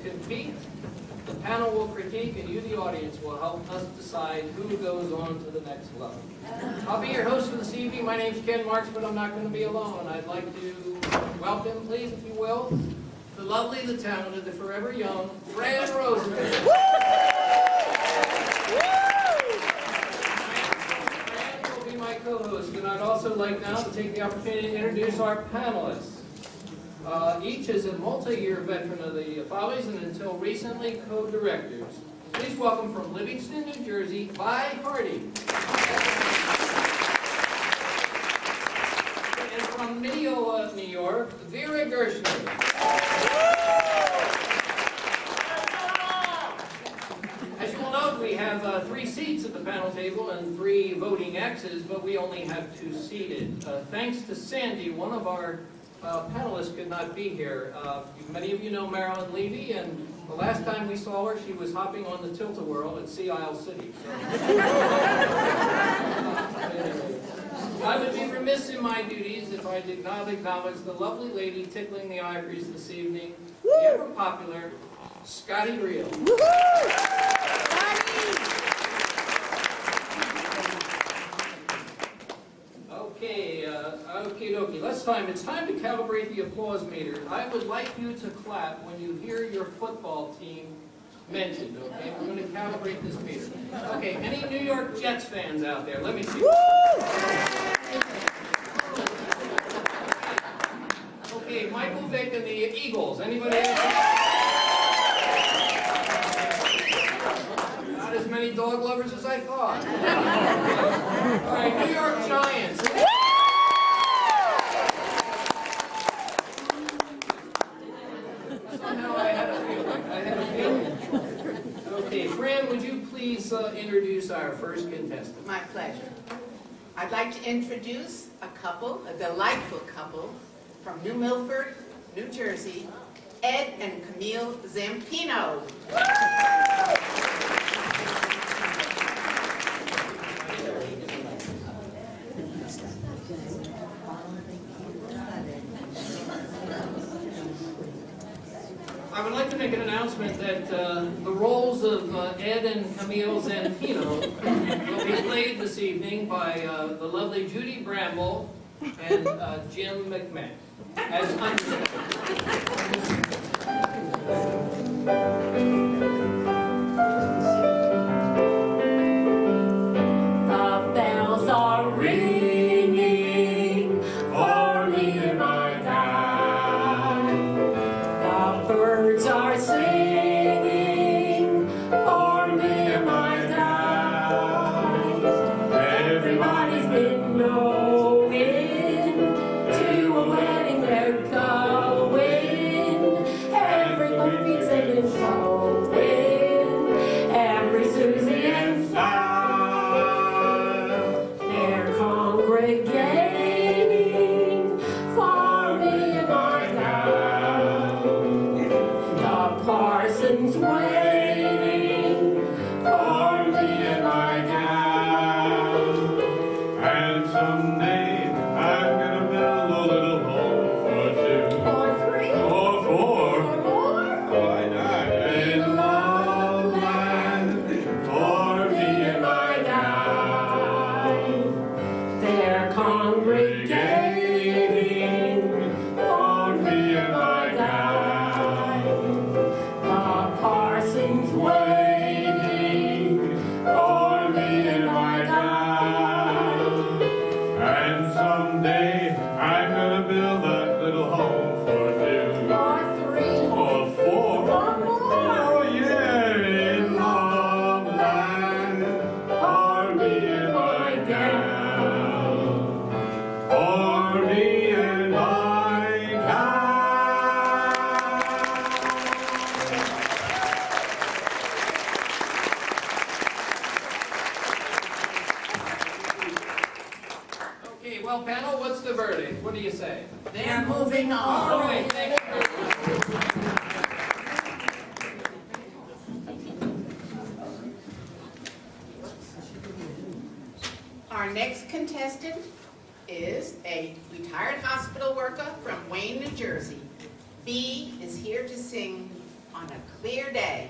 compete, the panel will critique, and you, the audience, will help us decide who goes on to the next level. I'll be your host for this evening. My name's Ken Marks, but I'm not going to be alone. I'd like to welcome, please, if you will, the lovely, the talented, the forever young, Fran Roseman. Fran will be my co-host, and I'd also like now to take the opportunity to introduce our panelists. Each is a multi-year veteran of the Follies and until recently co-directors. Please welcome from Livingston, New Jersey, Vi Hardy. And from Mineola, New York, Vera Gershner. As you will note, we have 3 seats at the panel table and 3 voting X's, but we only have 2 seated. Thanks to Sandy, one of our panelists could not be here. Many of you know Marilyn Levy, and the last time we saw her, she was hopping on the Tilt-A-Whirl at Sea Isle City. So. I would be remiss in my duties if I did not acknowledge the lovely lady tickling the ivories this evening, the ever-popular Scotty Reel. Okay, okie dokie. It's time to calibrate the applause meter. I would like you to clap when you hear your football team mentioned, okay? We're going to calibrate this meter. Okay, any New York Jets fans out there? Let me see. Okay, Michael Vick and the Eagles. Anybody else? Not as many dog lovers as I thought. All right, New York Giants. Somehow I had a feeling. Okay, Fran, would you please introduce our first contestant? My pleasure. I'd like to introduce a couple, a delightful couple, from New Milford, New Jersey, Ed and Camille Zampino. I would like to make an announcement that the roles of Ed and Camille Zampino will be played this evening by the lovely Judy Bramble and Jim McMahon as Homestead. The bells are ringing for me in my town. The birds are singing for me in my town. Everybody's been knowing to a wedding they're going. Everybody's been showing. Every Susie and Sal, they're congregating for me in my town. The parson's waiting for me in my town. And someday I'm gonna build a little home for 2 Or 3 or 4. or more. Why not? In love land for me and my town. They're congregating for me in my town. The parson's waiting for me in my town. And someday I'm gonna build that little home for 2 Or 3 or 4. or more. Oh yeah, in love land for me and my town. For me and my Okay, well, panel, what's the verdict? What do you say? They're moving All on. right, thank you very much. Our next contestant is a retired hospital worker from Wayne, New Jersey. B is here to sing on a clear day.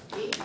Steve?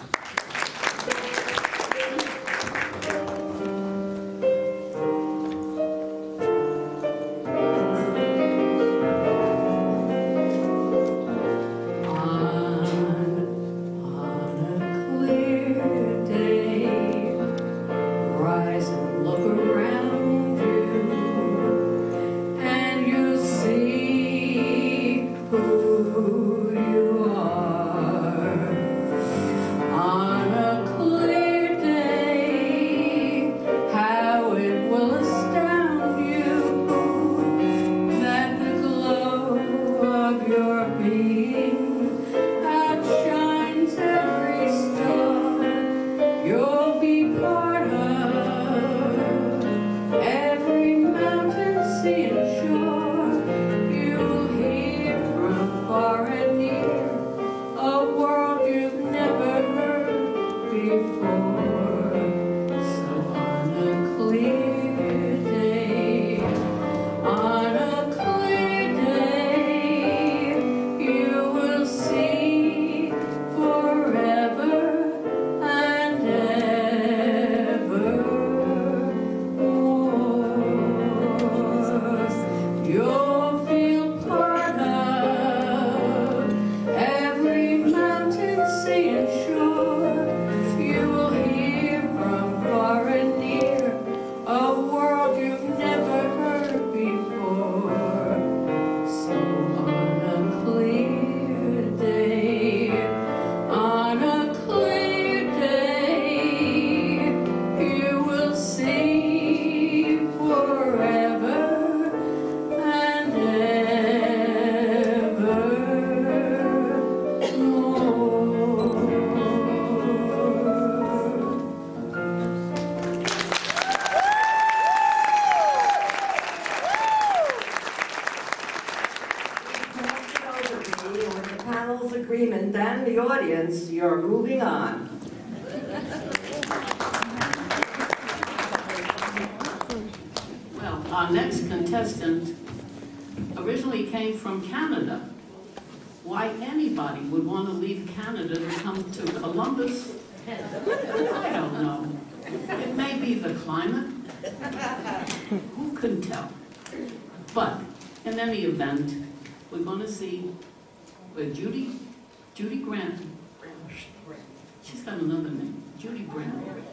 Agreement and the audience, you're moving on. Well, our next contestant originally came from Canada. Why anybody would want to leave Canada to come to Columbus, I don't know. It may be the climate. Who can tell? But in any event, we're going to see Judy Grant. She's got another name, Judy Bramble.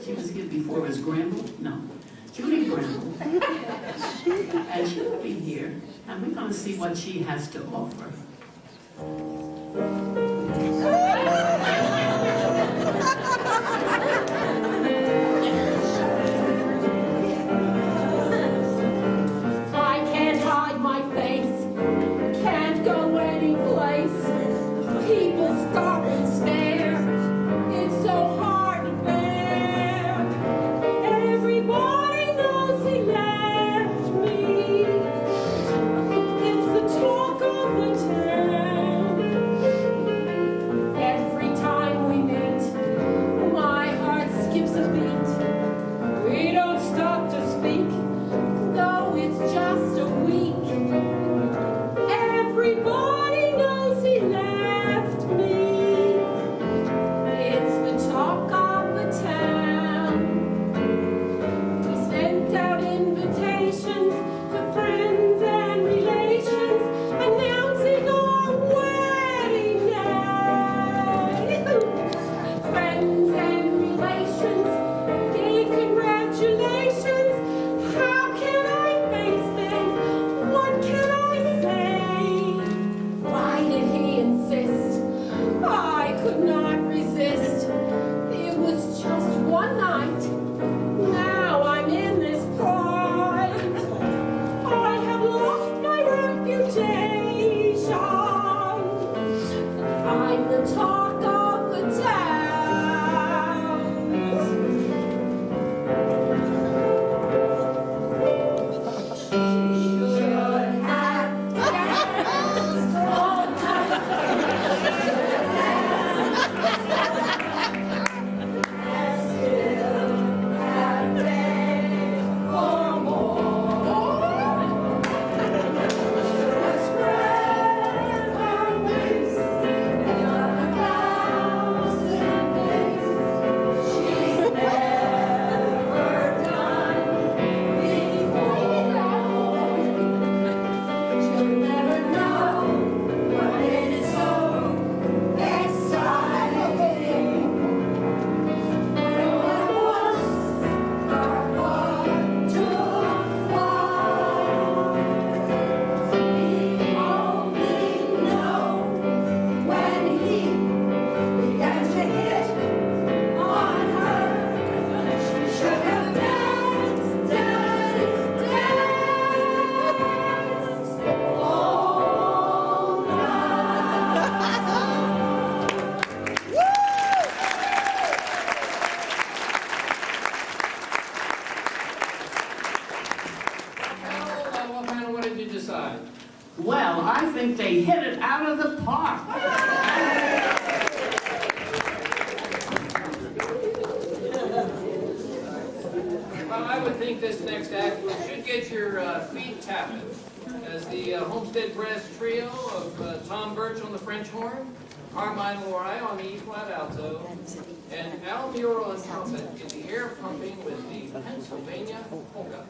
She was here before as Gramble? No, Judy Bramble. And she'll be here, and we're going to see what she has to offer. I can't hide my face, can't go any place. People stop and stare, it's so hard to bear. Everybody knows he left me, it's the talk of the town. it out of the park. Well, I would think this next act should get your feet tapping, as the Homestead Brass Trio of Tom Birch on the French horn, Carmine Lorai on the E-flat alto, and Al Muro on trumpet get the air pumping with the Pennsylvania polka.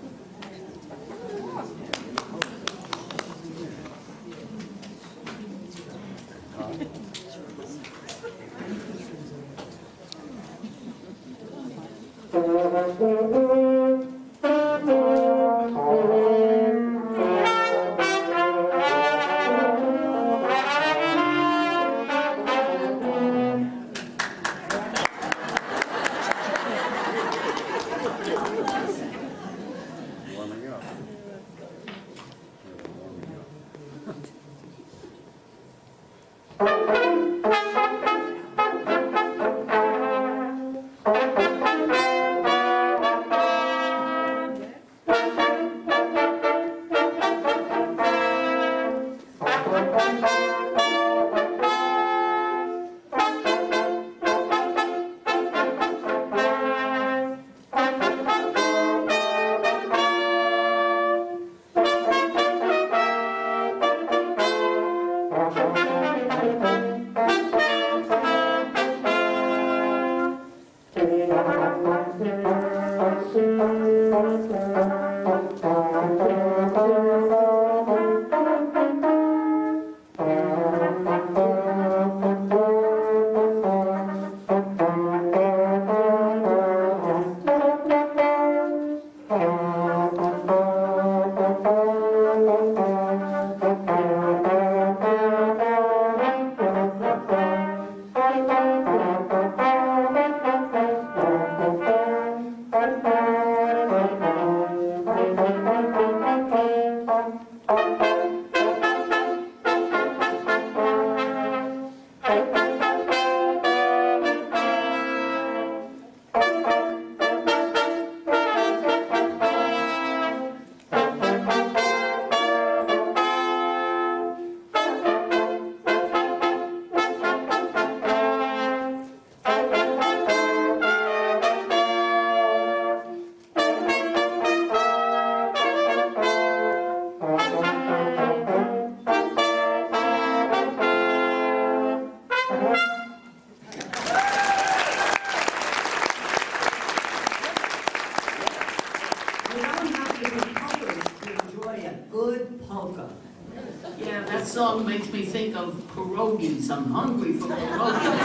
Yeah, that song makes me think of pierogies. I'm hungry for pierogies.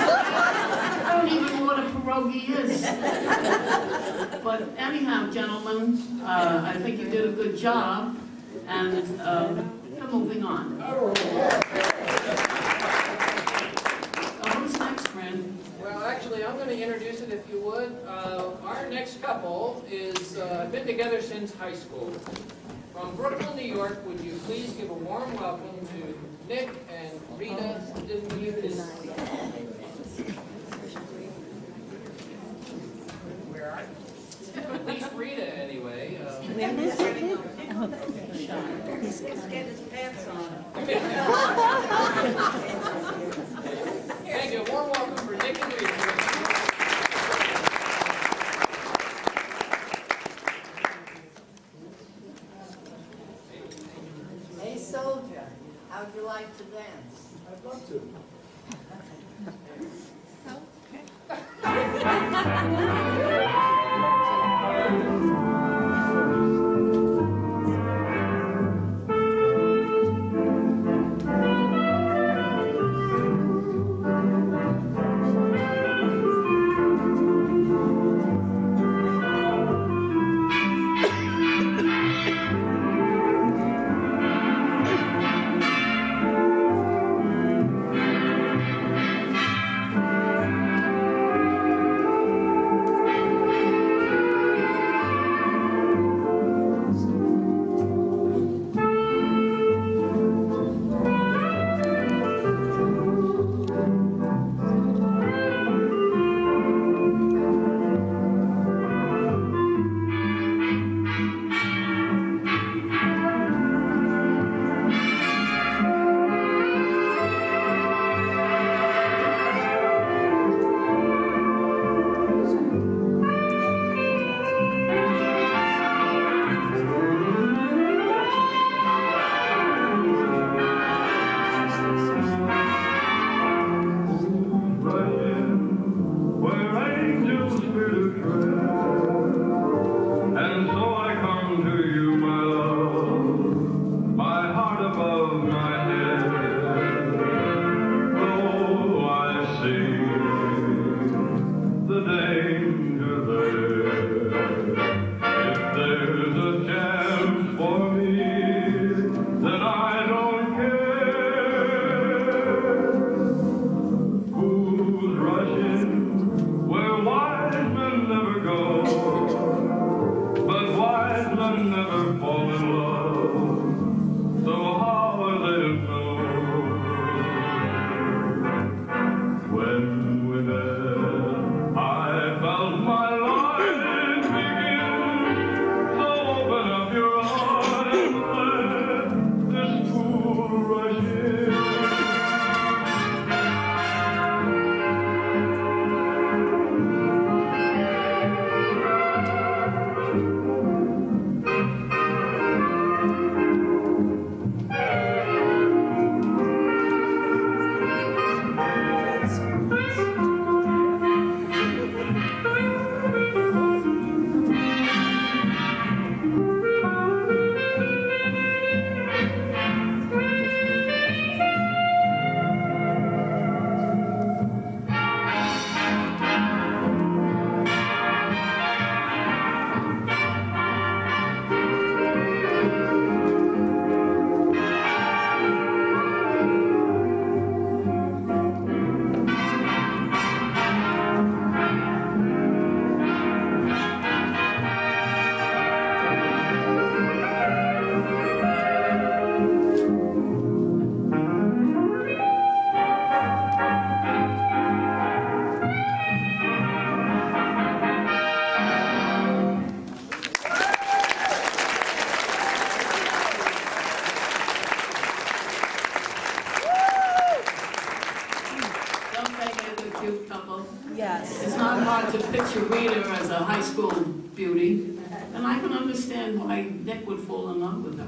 I don't even know what a pierogi is. But anyhow, gentlemen, I think you did a good job, and we're moving on. Who's next, friend? Well, actually, I'm going to introduce it if you would. Our next couple is been together since high school. From Brooklyn, New York, would you please give a warm welcome to Nick and Rita Demutis? Where are you? At least Rita, anyway. He's get his pants on. Thank you. A warm welcome for Nick and Rita. Hey, soldier, how'd you like to dance? I'd love to. Yes. It's not hard to picture Rita as a high school beauty, and I can understand why Nick would fall in love with her.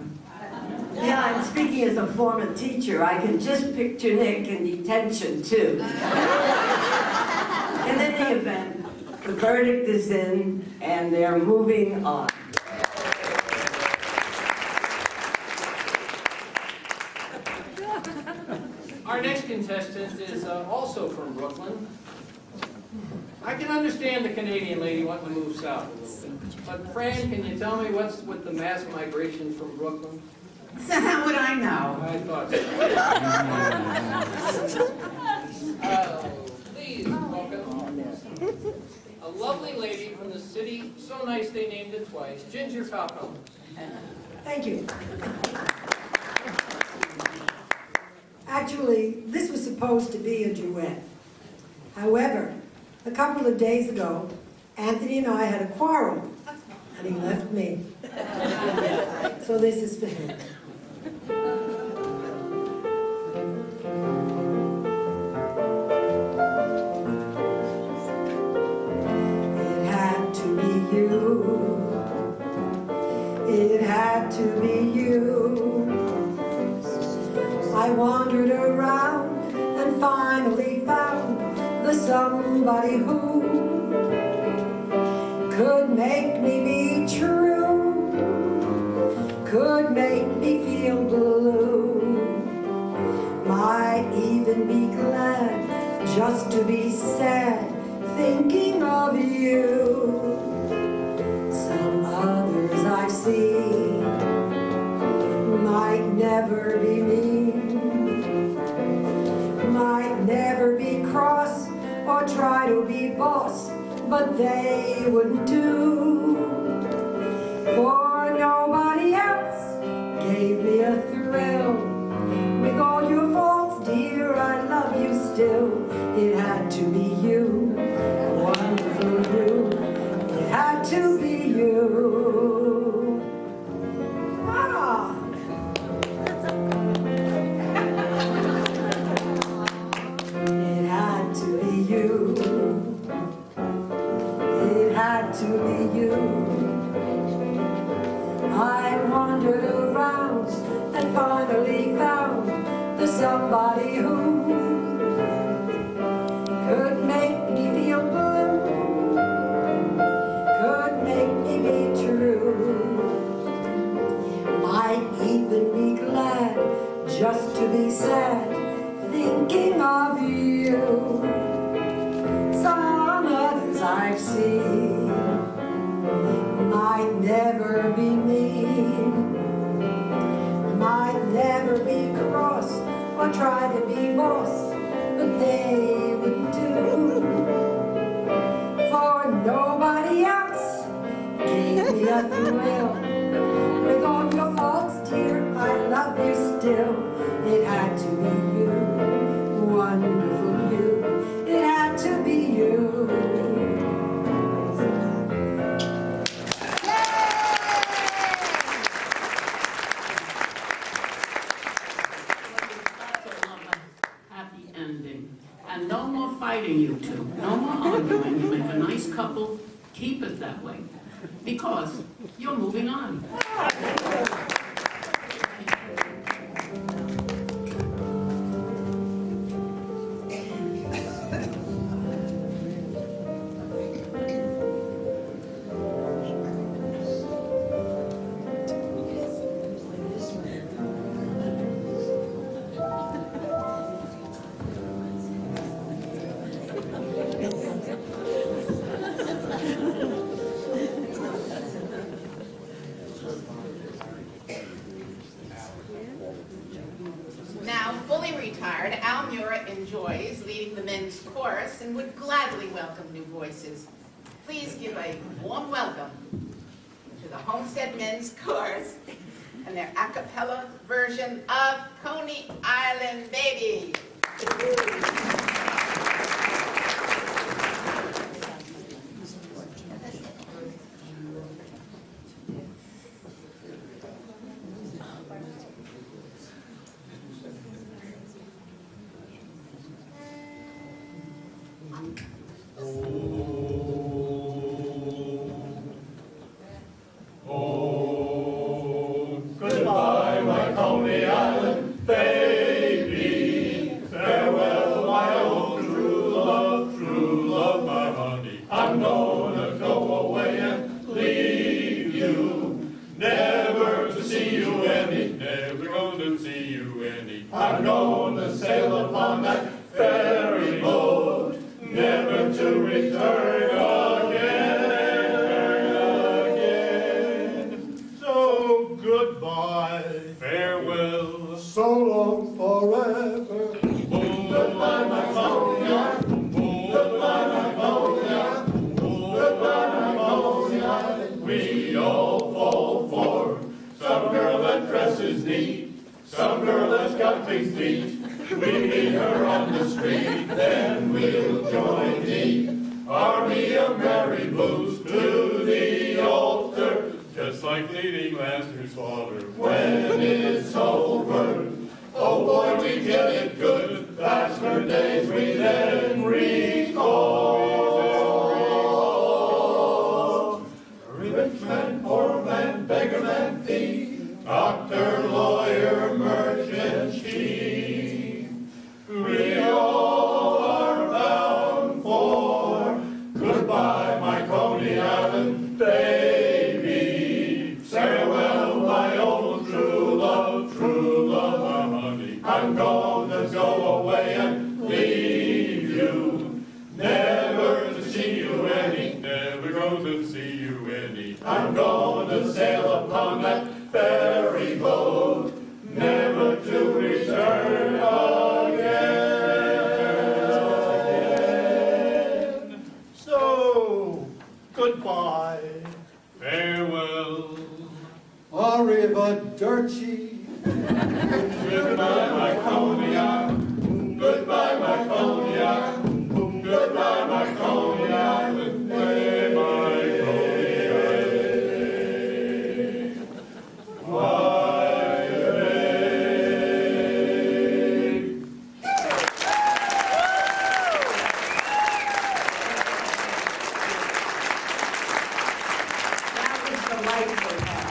Yeah, and speaking as a former teacher, I can just picture Nick in detention, too. In any event, the verdict is in, and they're moving on. Our next contestant is also from Brooklyn. I can understand the Canadian lady wanting to move south a little bit. But Fran, can you tell me what's with the mass migration from Brooklyn? So how would I know? I thought so. Please welcome a lovely lady from the city, so nice they named it twice, Ginger Falcone. Thank you. Actually, this was supposed to be a duet. However, a couple of days ago, Anthony and I had a quarrel, and he left me. So this is for him. It had to be you. It had to be you. I wandered around and finally found the somebody who could make me be true, could make me feel blue, might even be glad just to be sad thinking of you. Some others I've seen might never be mean, might never be cross or try to be boss, but they wouldn't do. For nobody else gave me a thrill. With all your faults, dear, I love you still. It had to be you, wonderful you. It had to be you. Ah. It had to be you. It had to be you. I wandered around and finally found the somebody who could make me feel blue, could make me be true, might even be glad just to be sad thinking of you. Some others I've seen might never be mean, might never be cross or try to be boss, but they wouldn't do. For nobody else gave me a thrill. With all your faults, dear, I love you still. It had to be you, wonderful you. It had to be you. Happy ending. And no more fighting, you two. No more arguing. You make a nice couple. Keep it that way. Because you're moving on. Now, fully retired, Al Mura enjoys leading the men's chorus and would gladly welcome new voices. Please give a warm welcome to the Homestead Men's Chorus and their a cappella version of Coney Island Baby. Oh, goodbye, my Coney Island baby. Farewell, my old true love, my honey. I'm gonna go away and leave you, never to see you any, never gonna see you any. I'm gonna sail upon that ferry boat, never to return again. So goodbye, farewell, so long forever. Goodbye, my Coney Island. Goodbye, my Coney Island. Goodbye, my Coney Island. We all fall for some girl that dresses neat, some girl that's got big feet. We meet her on the street, then we'll join the army of merry blues to the altar, just like leading lambs to slaughter. When it's over, oh boy, we get it good. Bachelor days we then recall. Rich man, poor man, beggar man, thief, doctor, lawyer, merchant, chief. We all are bound for goodbye, my Coney Island baby. Farewell, my old true love, my honey. I'm gonna go away and leave you, never to see you any, never gonna see you any. I'm gonna sail upon that ferry boat, never to return again. So, goodbye. Farewell. Arrivederci. Goodbye, my Coney Island. Goodbye, my Coney Island. Goodbye, my Coney Island. Hey, my Coney Island. My babe. That was delightful, Pat.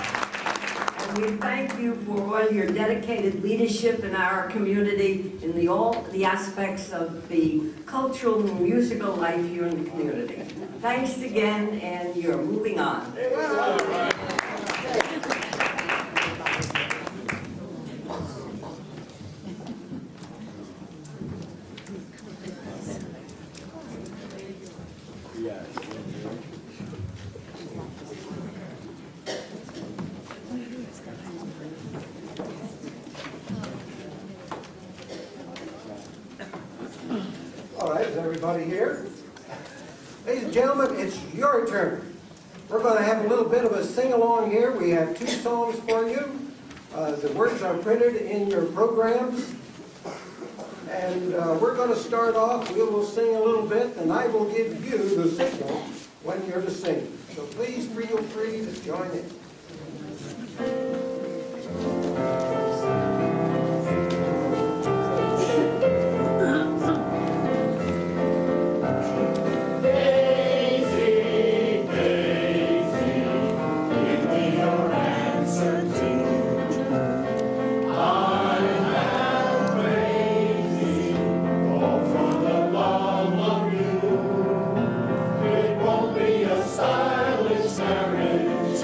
And we thank you for all your dedicated leadership in our community in all the aspects of the cultural and musical life here in the community. Thanks again, and you're moving on. All right, is everybody here? Ladies and gentlemen, it's your turn. We're going to have a little bit of a sing-along here. We have 2 songs for you. The words are printed in your programs. And we're going to start off. We will sing a little bit, and I will give you the signal when you're to sing. So please feel free to join in. Stylish marriage,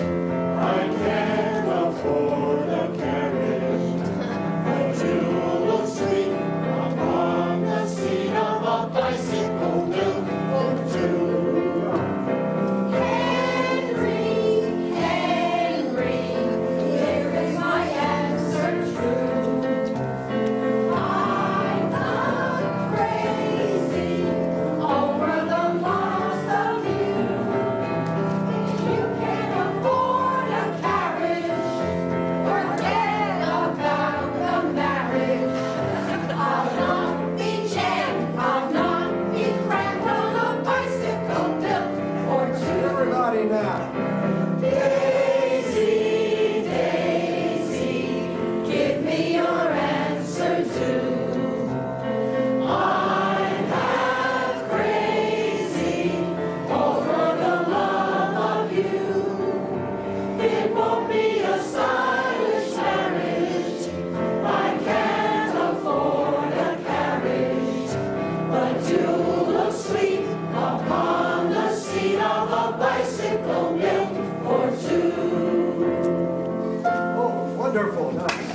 Oh, wonderful, nice.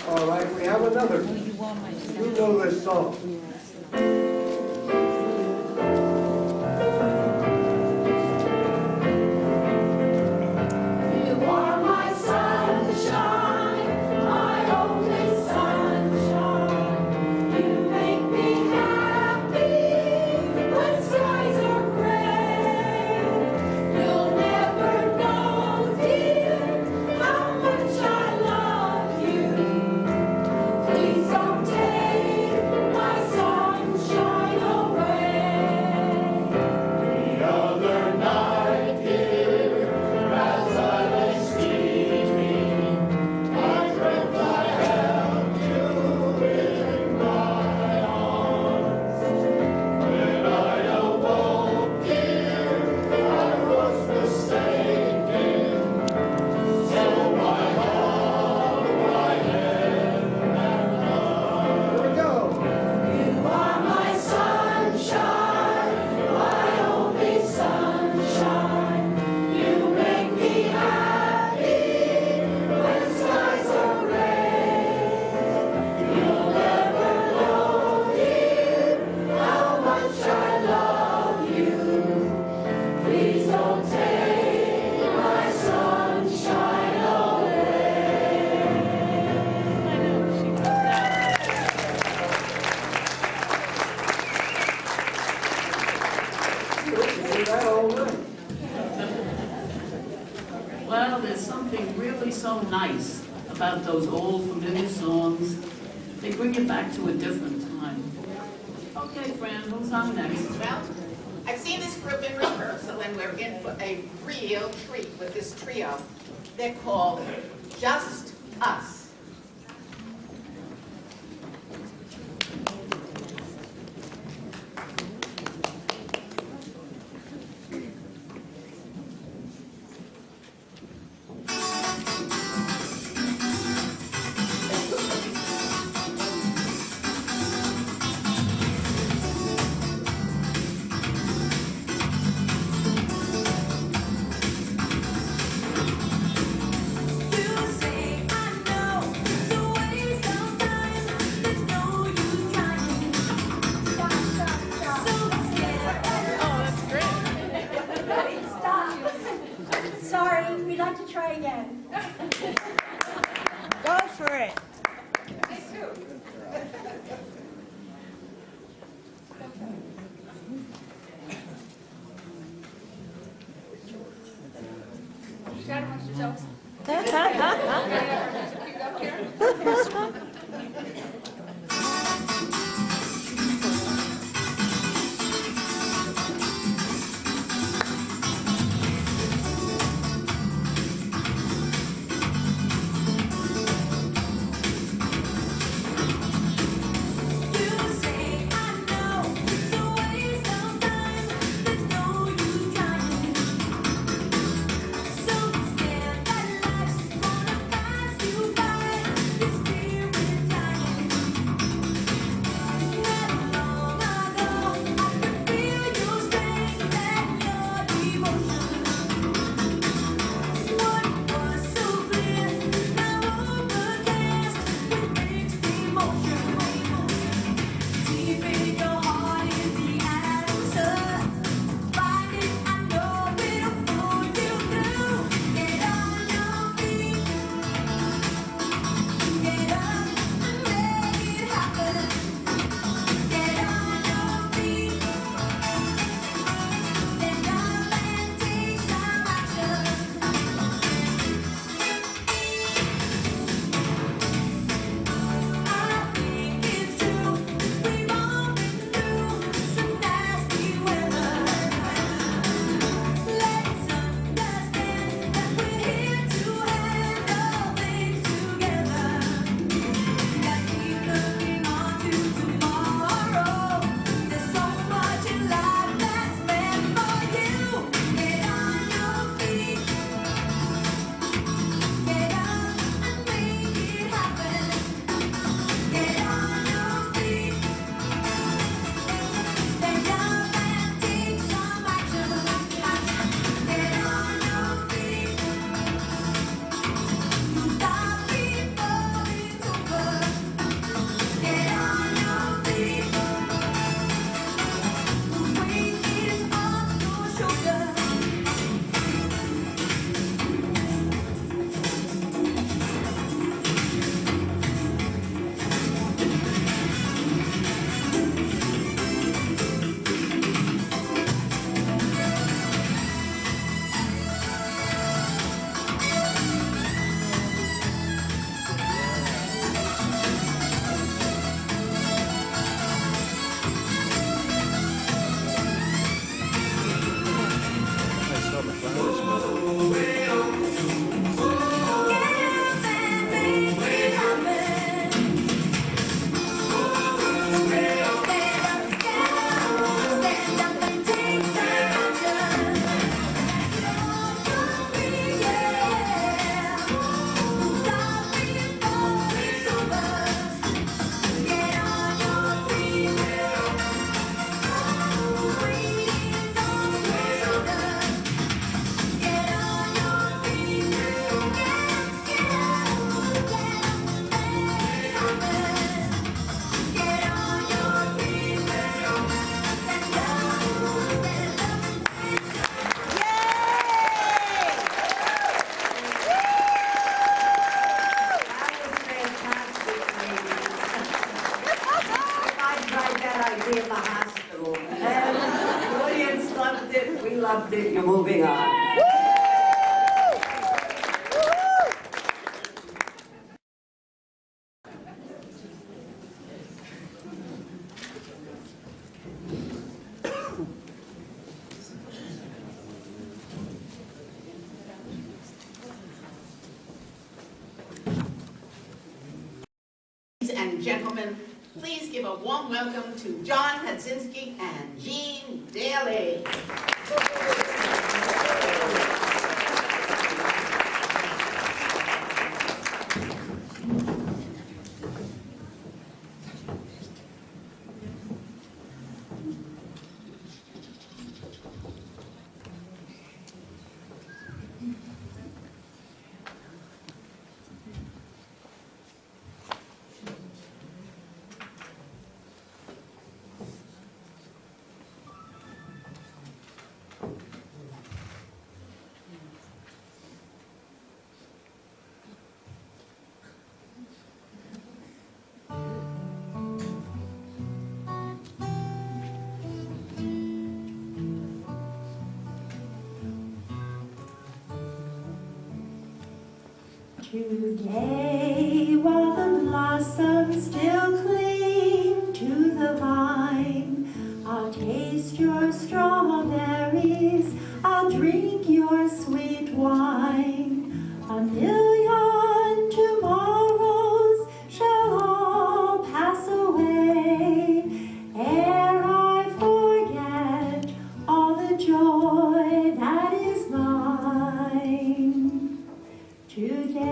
All right, we have another. You know this song. Well, there's something really so nice about those old familiar songs. They bring you back to a different time. Okay, Fran, who's on next? Well, I've seen this group in rehearsal, and we're in for a real treat with this trio. They're called Just Us. Sorry, we'd like to try again. Go for it. You got amongst yourselves. This loved it, you're moving on. Ladies and gentlemen, please give a warm welcome to John Hadzinski and Jean Daly. Today, while the blossoms still cling to the vine, I'll taste your strawberries, I'll drink your sweet wine. A million tomorrows shall all pass away, ere I forget all the joy that is mine today.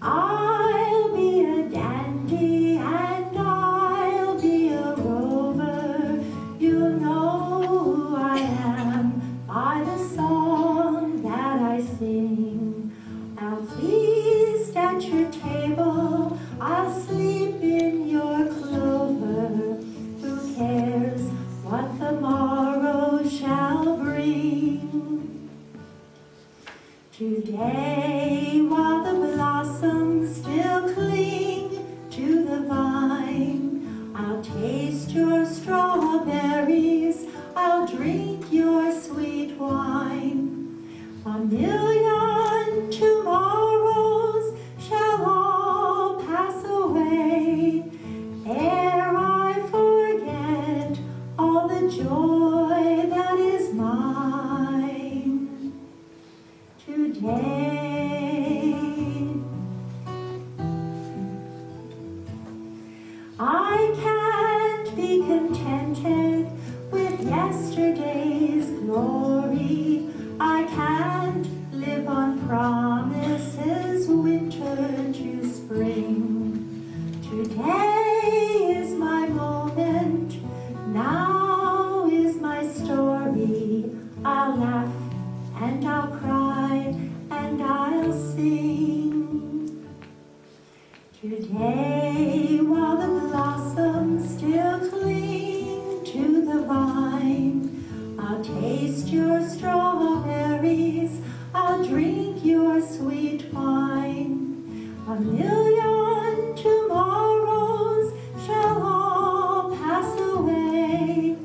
I'll be a dandy and I'll be a rover. You'll know who I am by the song that I sing. I'll feast at your table, I'll sleep in your clover. Who cares what the morrow shall bring? Today, while the blossoms still cling to the vine, I'll taste your strawberries, I'll drink your sweet wine. A million tomorrows shall all pass away, ere I forget all the joy that is mine today. I can't be contented with yesterday's glory. I can't live on promises, winter to spring. Today is my moment, now is my story. I'll laugh and I'll cry and I'll sing. Today, while the blossoms still cling to the vine, I'll taste your strawberries, I'll drink your sweet wine. A million tomorrows shall all pass away,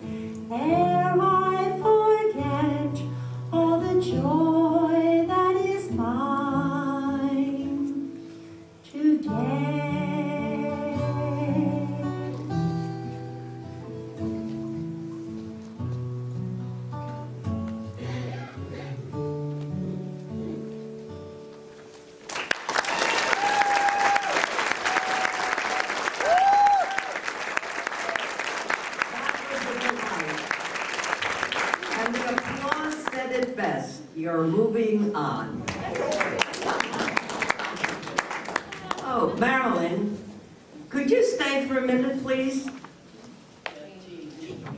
ere I forget all the joy that is mine today. And the applause said it best. You're moving on. Oh, Marilyn, could you stay for a minute, please?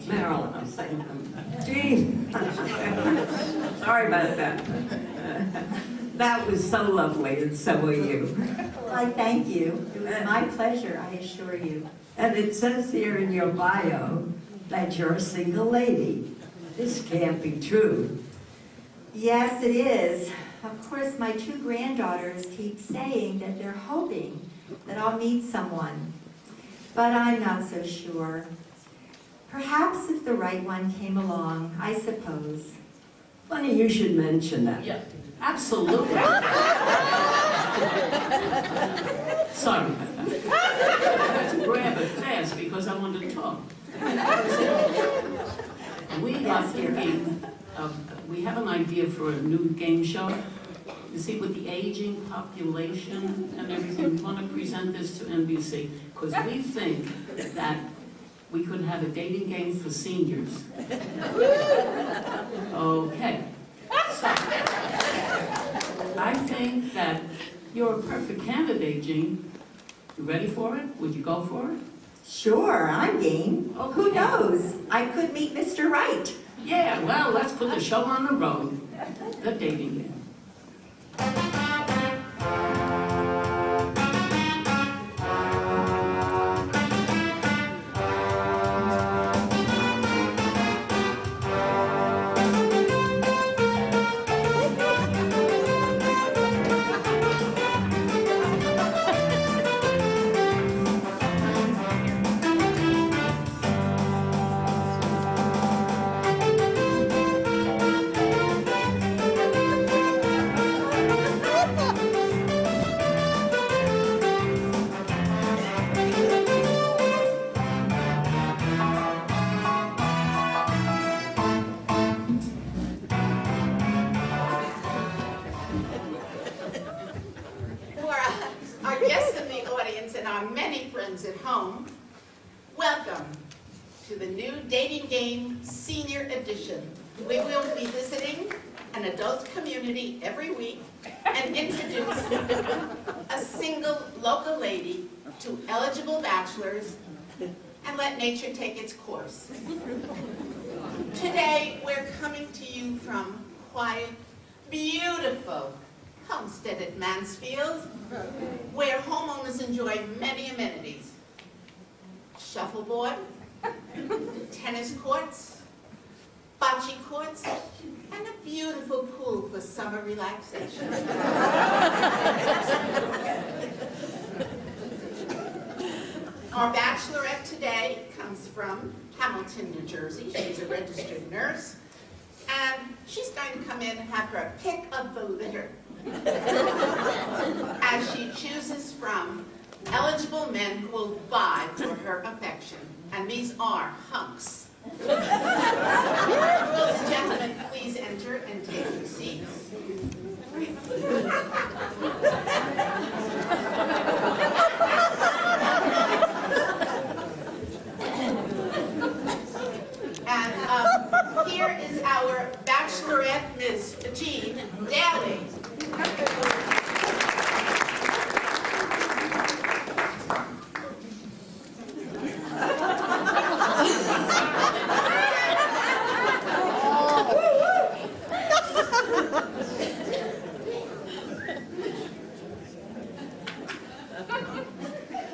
Marilyn, I'm saying, Jean. Sorry about that. That was so lovely, and so are you. Why, thank you. It was my pleasure, I assure you. And it says here in your bio that you're a single lady. This can't be true. Yes, it is. Of course, my two granddaughters keep saying that they're hoping that I'll meet someone. but I'm not so sure. Perhaps if the right one came along, I suppose. Funny you should mention that. Yeah, absolutely. Sorry about that. I had to grab it fast because I wanted to talk. We are thinking, we have an idea for a new game show. You see, with the aging population and everything, we want to present this to NBC because we think that we could have a dating game for seniors. Okay. So, I think that you're a perfect candidate, Jean. You ready for it? Would you go for it? Sure, I'm game. Okay. Who knows? I could meet Mr. Right. Yeah, well, let's put the show on the road. The dating game. Our guests in the audience and our many friends at home, welcome to the new dating game senior edition. We will be visiting an adult community every week and introduce a single local lady to eligible bachelors and let nature take its course. Today, we're coming to you from quiet, beautiful Homestead at Mansfield, where homeowners enjoy many amenities. Shuffleboard, tennis courts, bocce courts, and a beautiful pool for summer relaxation. Our bachelorette today comes from Hamilton, New Jersey. She's a registered nurse, and she's going to come in and have her pick of the litter as she chooses from eligible men who will vie for her affection. And these are hunks. Will the gentlemen please enter and take your seats? And here is our bachelorette, Ms. Jean Daly.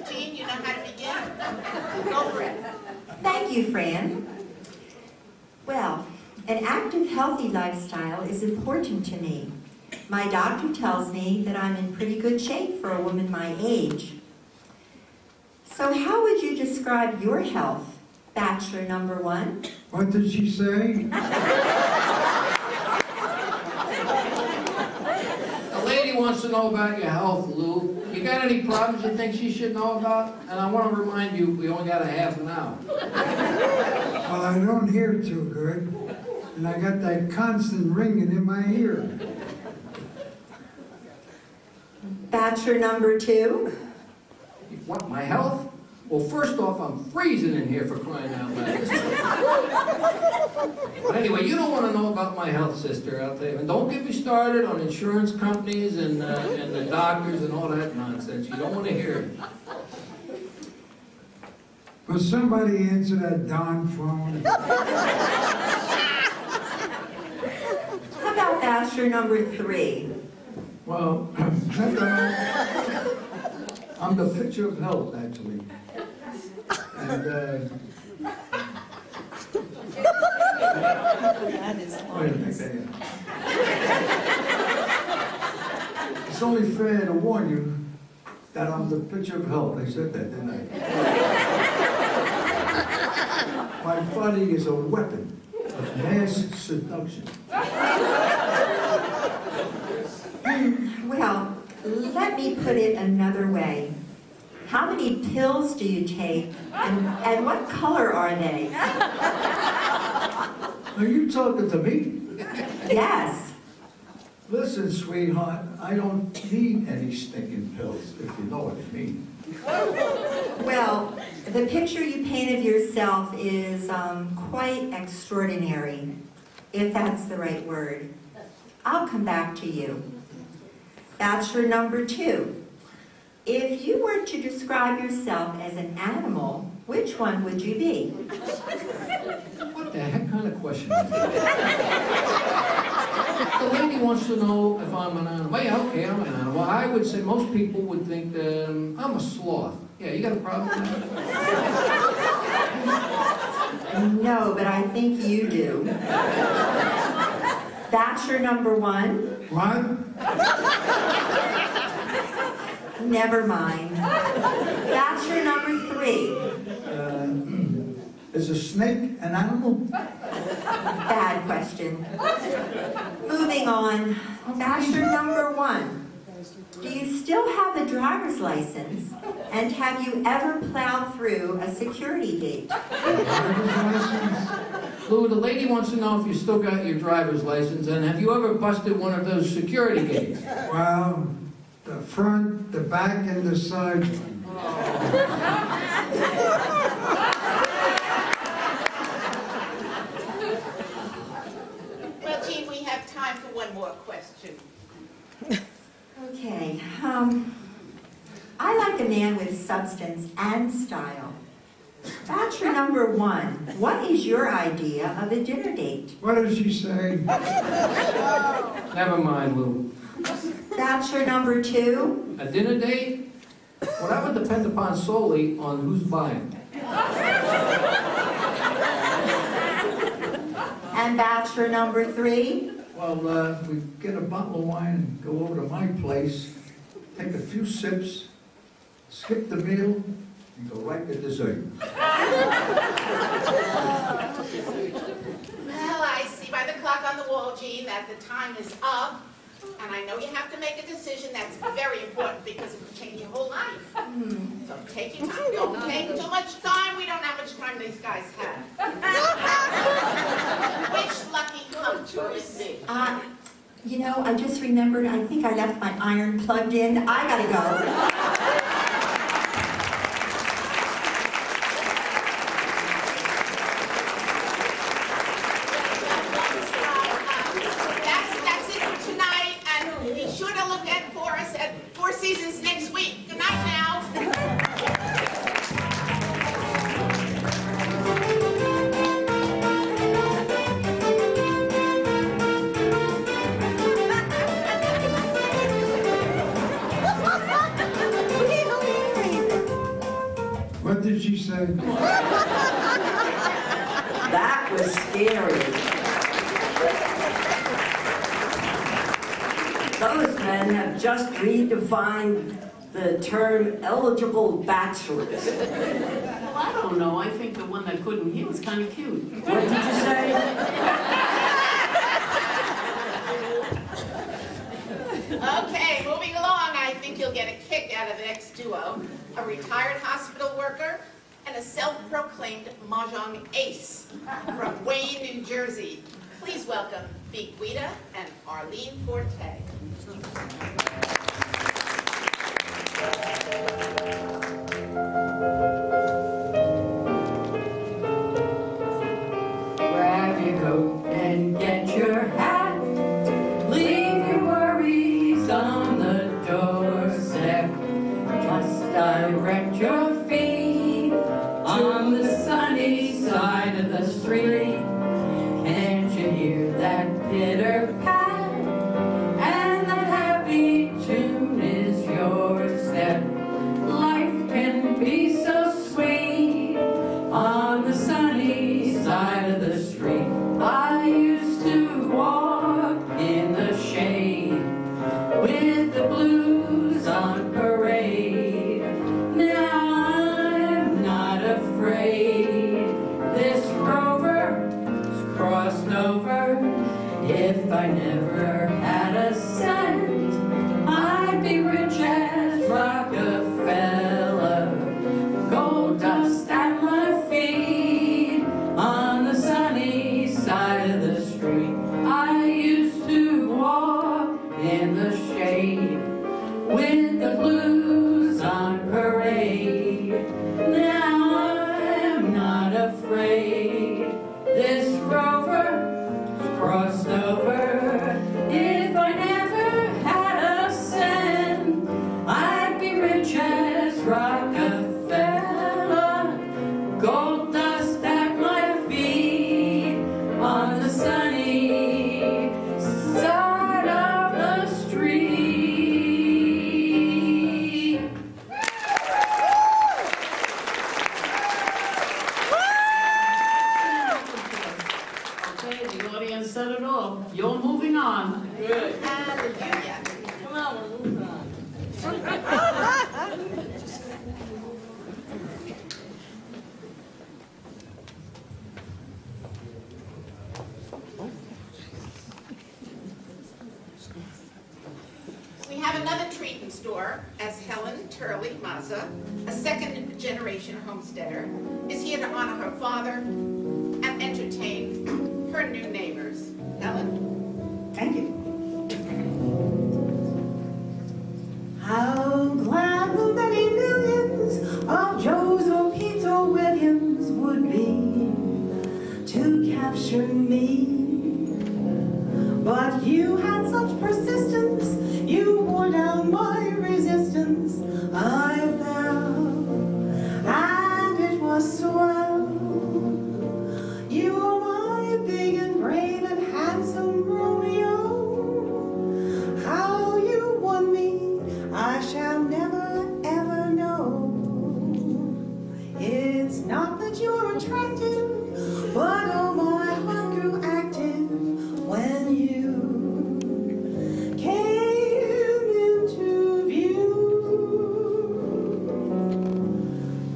Jean, you know how to begin? Go for it. Thank you, Fran. Well, an active, healthy lifestyle is important to me. My doctor tells me that I'm in pretty good shape for a woman my age. So how would you describe your health, bachelor number one? What did she say? A lady wants to know about your health, Lou. You got any problems you think she should know about? And I want to remind you, we only got a half an hour. Well, I don't hear too good, and I got that constant ringing in my ear. Bachelor number two? What, my health? Well, first off, I'm freezing in here for crying out loud. But anyway, you don't want to know about my health, sister, out there. And don't get me started on insurance companies and the doctors and all that nonsense. You don't want to hear it. Will somebody answer that darn phone? How about bachelor number three? Well, I'm the picture of health, actually. And, wait a minute. It's only fair to warn you That on the picture of health, I said that, didn't I? My body is a weapon of mass seduction. Well, let me put it another way. How many pills do you take, and what color are they? Are you talking to me? Yes. Listen, sweetheart, I don't need any stinking pills, if you know what I mean. Well, the picture you paint of yourself is quite extraordinary, if that's the right word. I'll come back to you. Bachelor number 2. If you were to describe yourself as an animal, which one would you be? What the heck kind of question is that? The lady wants to know if I'm an animal. Yeah, okay, I'm an animal. I would say most people would think I'm a sloth. Yeah, you got a problem with that? No, but I think you do. Bachelor number 1. What? Never mind. Bachelor number 3. Is a snake an animal? Bad question. Moving on. Bachelor number 1. Do you still have a driver's license? And have you ever plowed through a security gate? Driver's license? Lou, the lady wants to know if you still got your driver's license, and have you ever busted one of those security gates? Well, the front, the back, and the side. Well, Jean, we have time for one more question. Okay. I like a man with substance and style. Bachelor number 1. What is your idea of a dinner date? What does she say? Never mind, Lou. Bachelor number 2. A dinner date? Well, that would depend upon solely on who's buying. And bachelor number 3. Well, we get a bottle of wine and go over to my place, take a few sips, skip the meal, and go right to dessert. Well, I see by the clock on the wall, Jean, that the time is up. And I know you have to make a decision that's very important because it will change your whole life. So take your time. Don't take too much time. We don't know how much time these guys have. Which lucky hunter is it? You know, I just remembered, I think I left my iron plugged in. I gotta go. That's it for tonight. And be sure to look at for us at Four Seasons next week. Good night now. What did she say? That was scary. Those men have just redefined the term eligible bachelors. Well, I don't know. I think the one that couldn't hear was kind of cute. What did you say? Okay, moving along, I think you'll get a kick out of the next duo. A retired hospital worker and a self-proclaimed mahjong ace from Wayne, New Jersey. Please welcome Big Guida and Arlene Forte. Grab your coat and get your hat. Leave your worries on the doorstep. Just direct your feet on the sunny side of the street. Can't you hear that pitter pat and the in the shade with the blues on parade. Now I'm not afraid. This rover's crossed over. If I never had a cent, I'd be rich as Rockefeller. Gold dust at my feet on the sunny side of the street. Okay, the audience said it all. You're moving on. Good. Hallelujah. Come on, we're moving on. We have another treat in store as Helen Turley Mazza, a second-generation homesteader, is here to honor her father and entertain her new neighbors. Helen? Thank you. How glad the many millions of Joes or Pete's or Williams would be to capture me. But you had such persistence, you wore down my resistance. I fell, and it was swell. You were my big and brave and handsome Romeo. How you won me, I shall never ever know. It's not that you're attractive, but oh, my heart grew active when you came into view.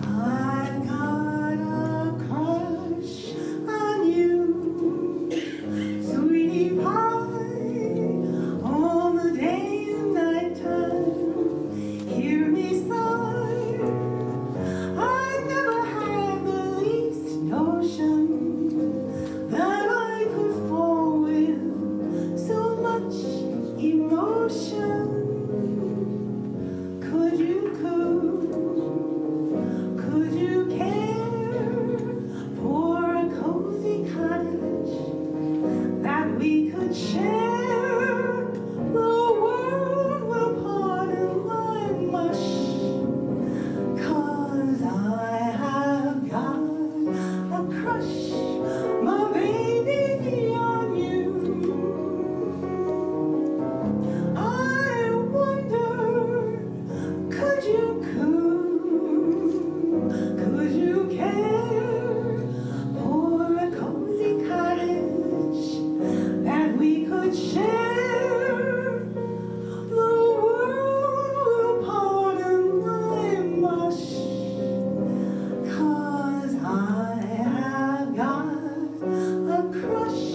I've got a crush on you, sweetie pie, all the day and night time. Hear me sigh, I never had the least notion that I could fall with so much emotion. Could you care for a cozy cottage that we could share? The world will pardon my mush, 'cause I have got a crush, my baby, on you. I wonder, could you care for a cozy cottage that we could share? The world will pardon my mush, 'cause I have got a crush,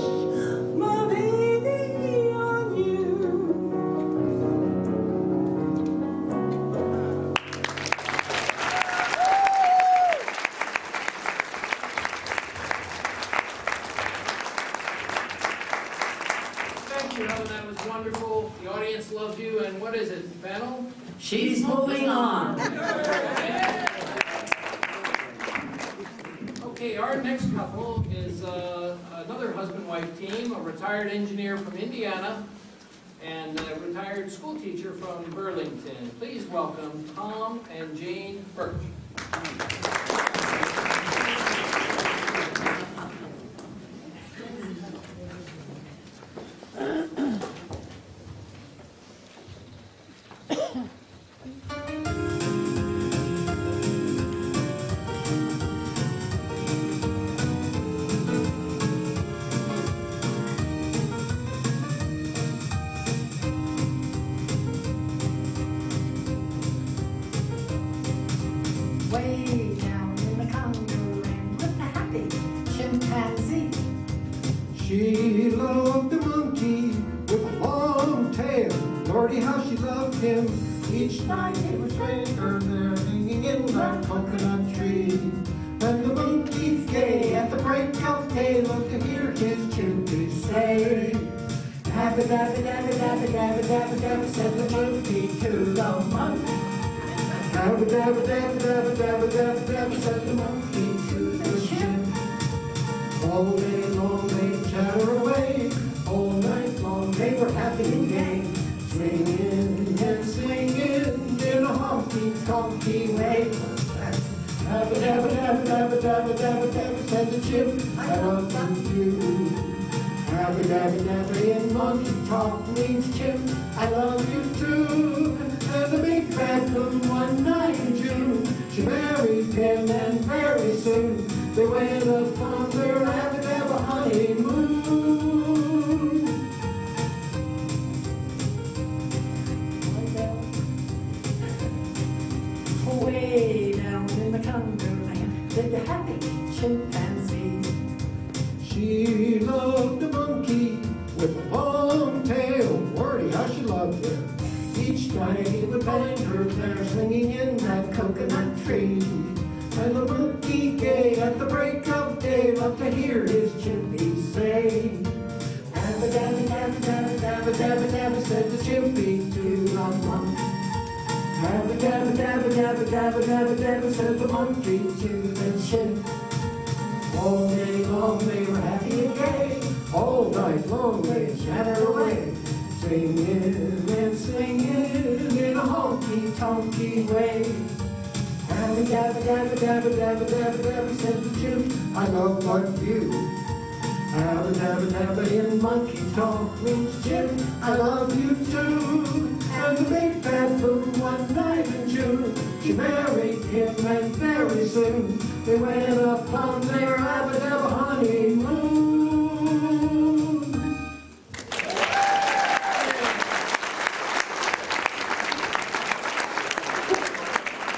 my baby, on you. Thank you, Helen, that was wonderful. The audience loved you, and what is it, panel? She's moving on. Okay, our next couple is another husband-wife team, a retired engineer from Indiana and a retired school teacher from Burlington. Please welcome Tom and Jane Birch. Way down in the Congo land lived a happy chimpanzee. She loved the monkey with a long tail. Lordy, how she loved him. Each night he would take her there, hanging in that coconut tree. And the monkey's gay at the break of day, love to hear his chimpanzee say. Dabba dabba dabba dabba dabba dabba dabba, said the monkey to the monkey. Dabba dabba dabba dabba dabba dabba dabba, said the monkey to the chimp. All day long they chatter away, all night long they were happy and gay, swinging and swinging in a honky-tonky way. Dabba dabba dabba dabba dabba dabba dabba, said the chimp, I love you. Dabba dabba dabba in monkey talk means chimp, I love you too. And the big bad moon one night in June, she married him and very soon they went upon their dabba dabba honeymoon. Way down in the Congo land lived a happy chimpanzee. She loved a monkey with a long tail. Wordy, how she loved him. Each night he would find her there swinging in that coconut tree. And the monkey gay at the break of day loved to hear his chimpy say, dabba dabba dabba dabba dabba dabba dabba, said the chimpy to the monkey. Dabba dabba dabba dabba dabba dabba dabba, said the monkey to the chimp. All day long they were happy and gay, all night long they chattered away, singing and swinging in a honky-tonky way. Dabba dabba dabba dabba dabba dabba dabba, said the chimp, I love but you. Dabba dabba dabba in monkey talk means chimp, I love you too. And the big bad moon one night in June, she married him and very soon they went upon their dabba dabba honeymoon.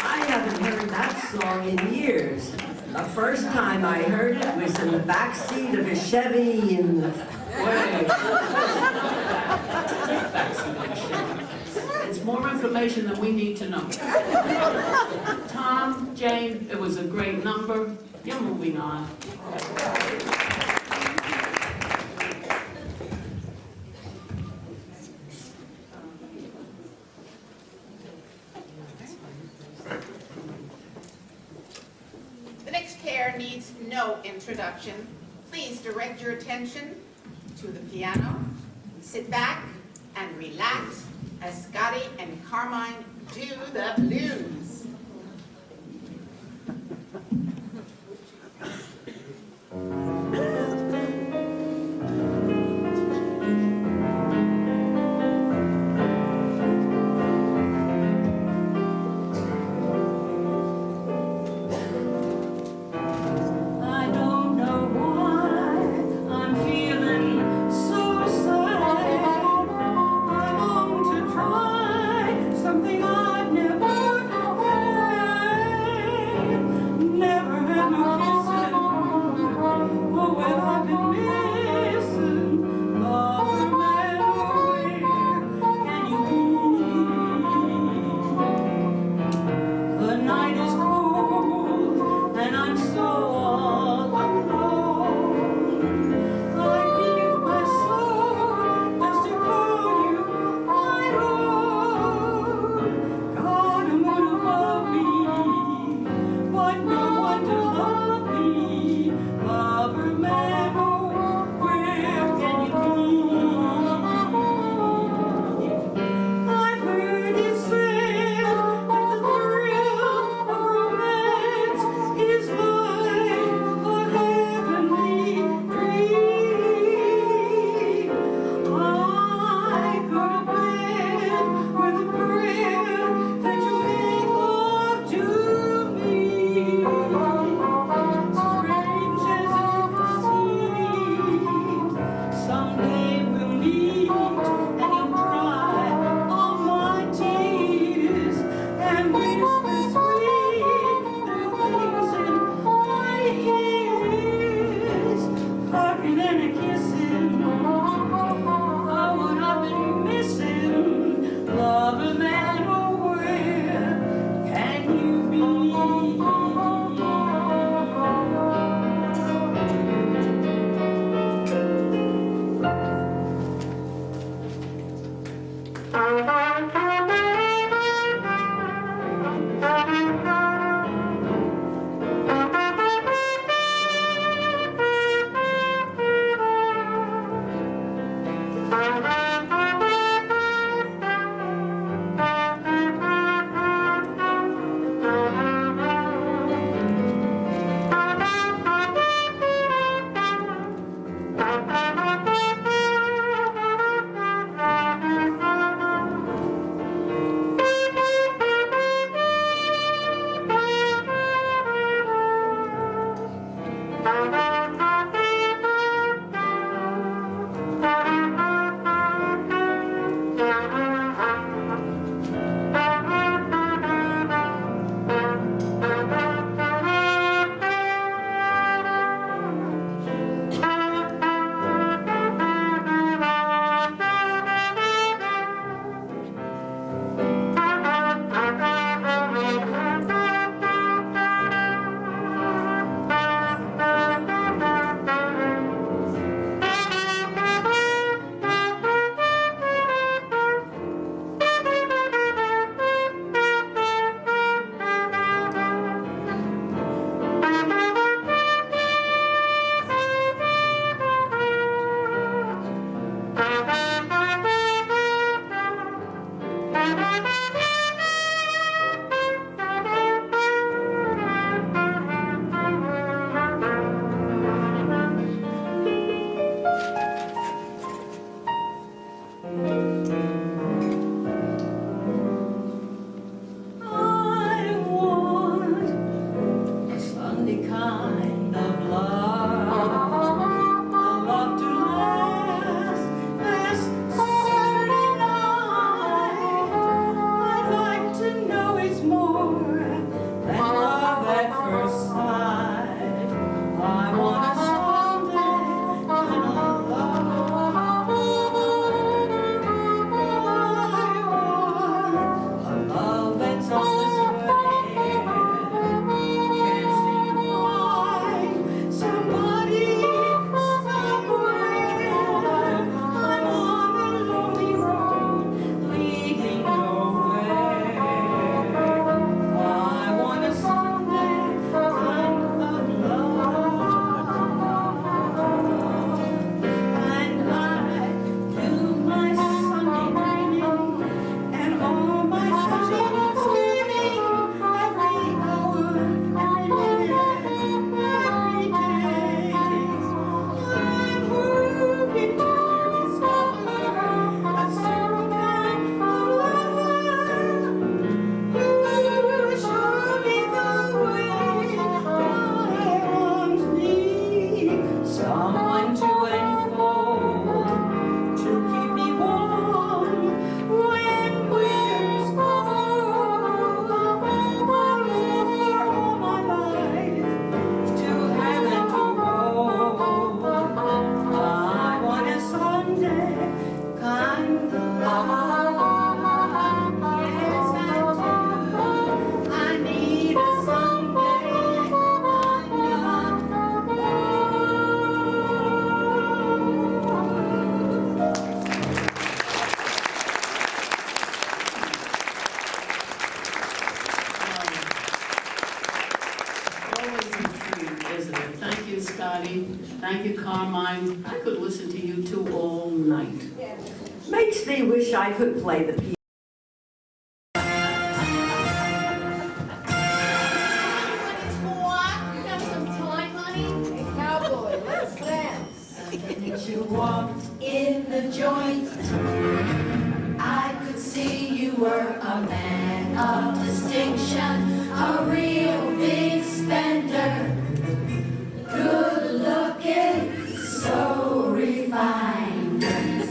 I haven't heard that song in years. The first time I heard it was in the back seat of a Chevy in the way. It's more information than we need to know. Tom, Jane, it was a great number. You're moving on. The next pair needs no introduction. Please direct your attention to the piano. Sit back and relax as Scotty and Carmine do the blues. I don't know why I'm feeling so sad. I long to try something I've never done. Thank you, Carmine. I could listen to you two all night. Makes me wish I could play the piano. You walked in the joint, I could see you were a man of distinction, a real big spender, good looking, so refined.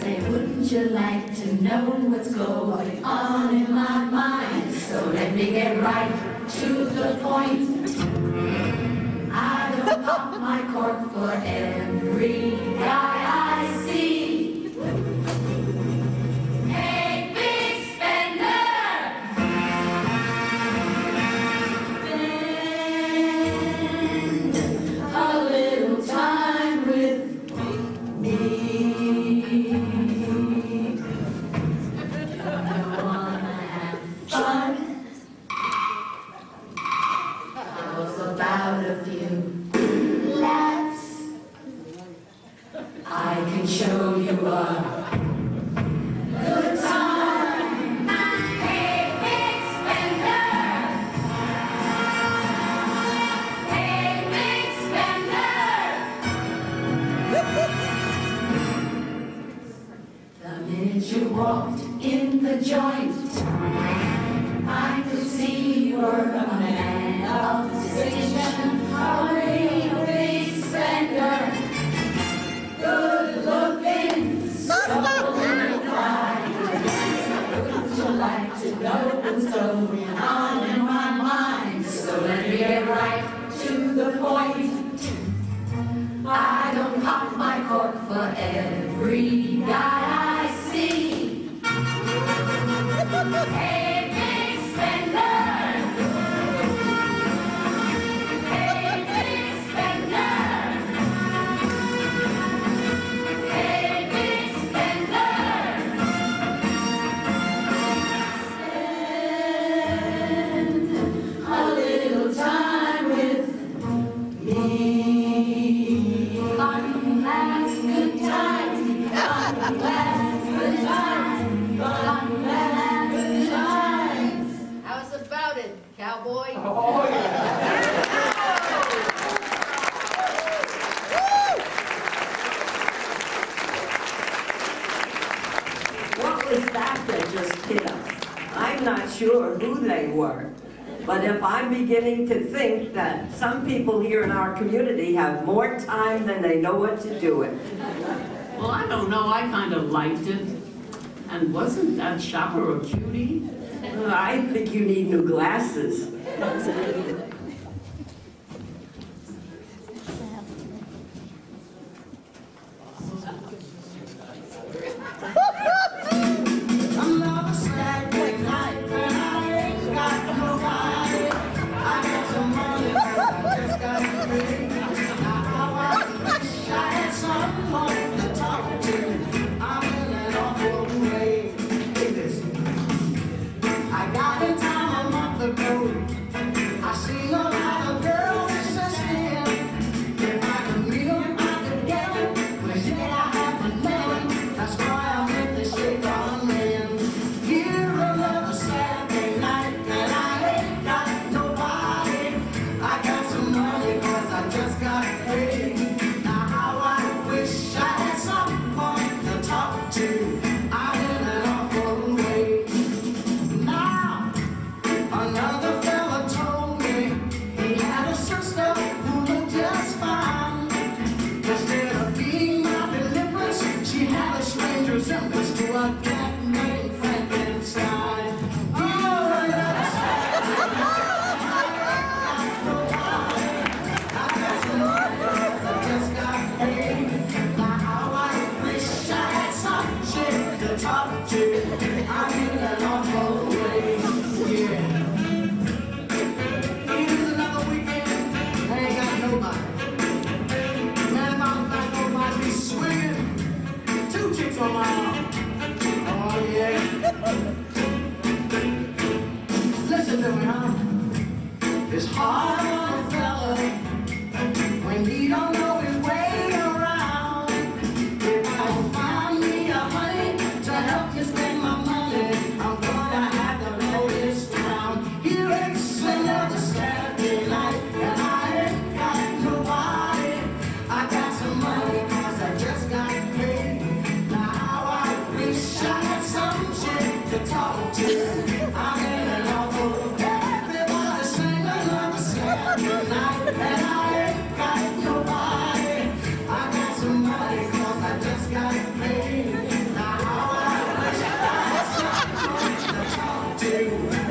Say, wouldn't you like to know what's going on in my mind? So let me get right to the point. I don't pop my cork for every guy I see. Hey, big spender! Spend a little time with me. I could see you were a man of distinction, a real big spender, good looking, so fine. Would you like to know what's going on in my mind? So let me get right to the point. I don't pop my cork for every guy I see. Hey, big spender. Hey, big spender. Hey, big spender. Spend a little time with me. Fun lasts good times. Fun lasts good times. Fun lasts good times. How's about it, cowboy? Oh, yeah. What was that just hit us? I'm not sure who they were, but if I'm beginning to think that some people here in our community have more time than they know what to do with. Well, I don't know, I kind of liked it. And wasn't that shopper a cutie? I think you need new glasses. I got in town a month ago. I seen a lot of girls assisting. If I could meet them, I could get them. But yet I haven't met them. That's why I went to shake on them. Here another Saturday night, and I ain't got nobody. I got some money 'cause I just got paid. Now how I wish I had someone to talk to. I'm in an awful way. Now another fella told me he had a sister who looked just fine. Instead of being my deliverance, she had a strange resemblance to a cat named Frankenstein. Oh, another Saturday night, I ain't got nobody. I got some money, I just got paid. Now how I wish I had some shit to talk to. I'm in an awful way, yeah. Here's another weekend, I ain't got nobody. Man, if I'm not nobody be swinging, 2 chicks on my arm. Oh yeah. Listen to me, huh? It's hard on a fella when he don't know his way around. If I don't find me a honey to help me spend my money, I'm gonna have to know this town. Here it's another Saturday night, and I ain't got nobody. I got some money 'cause I just got paid. Now how I wish I had some shit to talk to. I'm in an awful. Everybody sing another Saturday night, and I ain't got nobody. I got some money 'cause I just got paid. Now how I wish I had someone to talk to.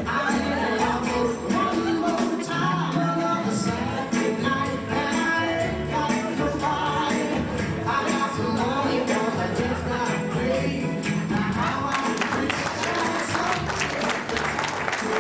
I'm in an awful. One more time, another Saturday night, and I ain't got nobody. I got some money 'cause I just got paid. Now how I wish I had someone to talk to.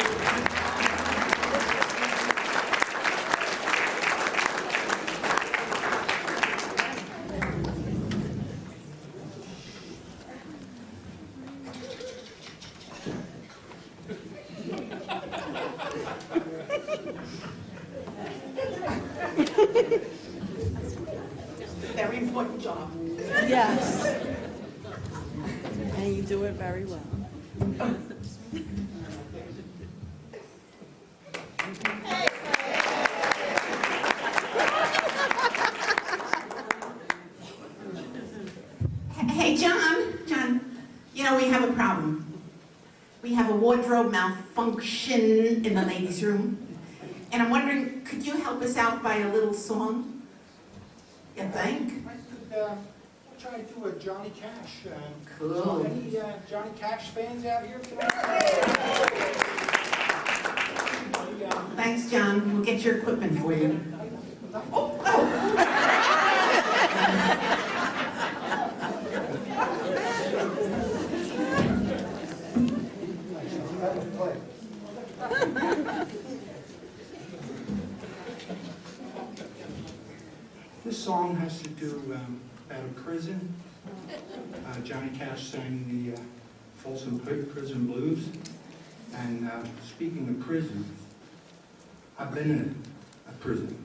have a wardrobe malfunction in the ladies' room. And I'm wondering, could you help us out by a little song? You think? I could try to do a Johnny Cash. Cool. Any Johnny Cash fans out here tonight? Thanks, John. We'll get your equipment for you. Oh, oh. This song has to do about a prison. Johnny Cash sang the Folsom Prison Blues. And speaking of prisons, I've been in a prison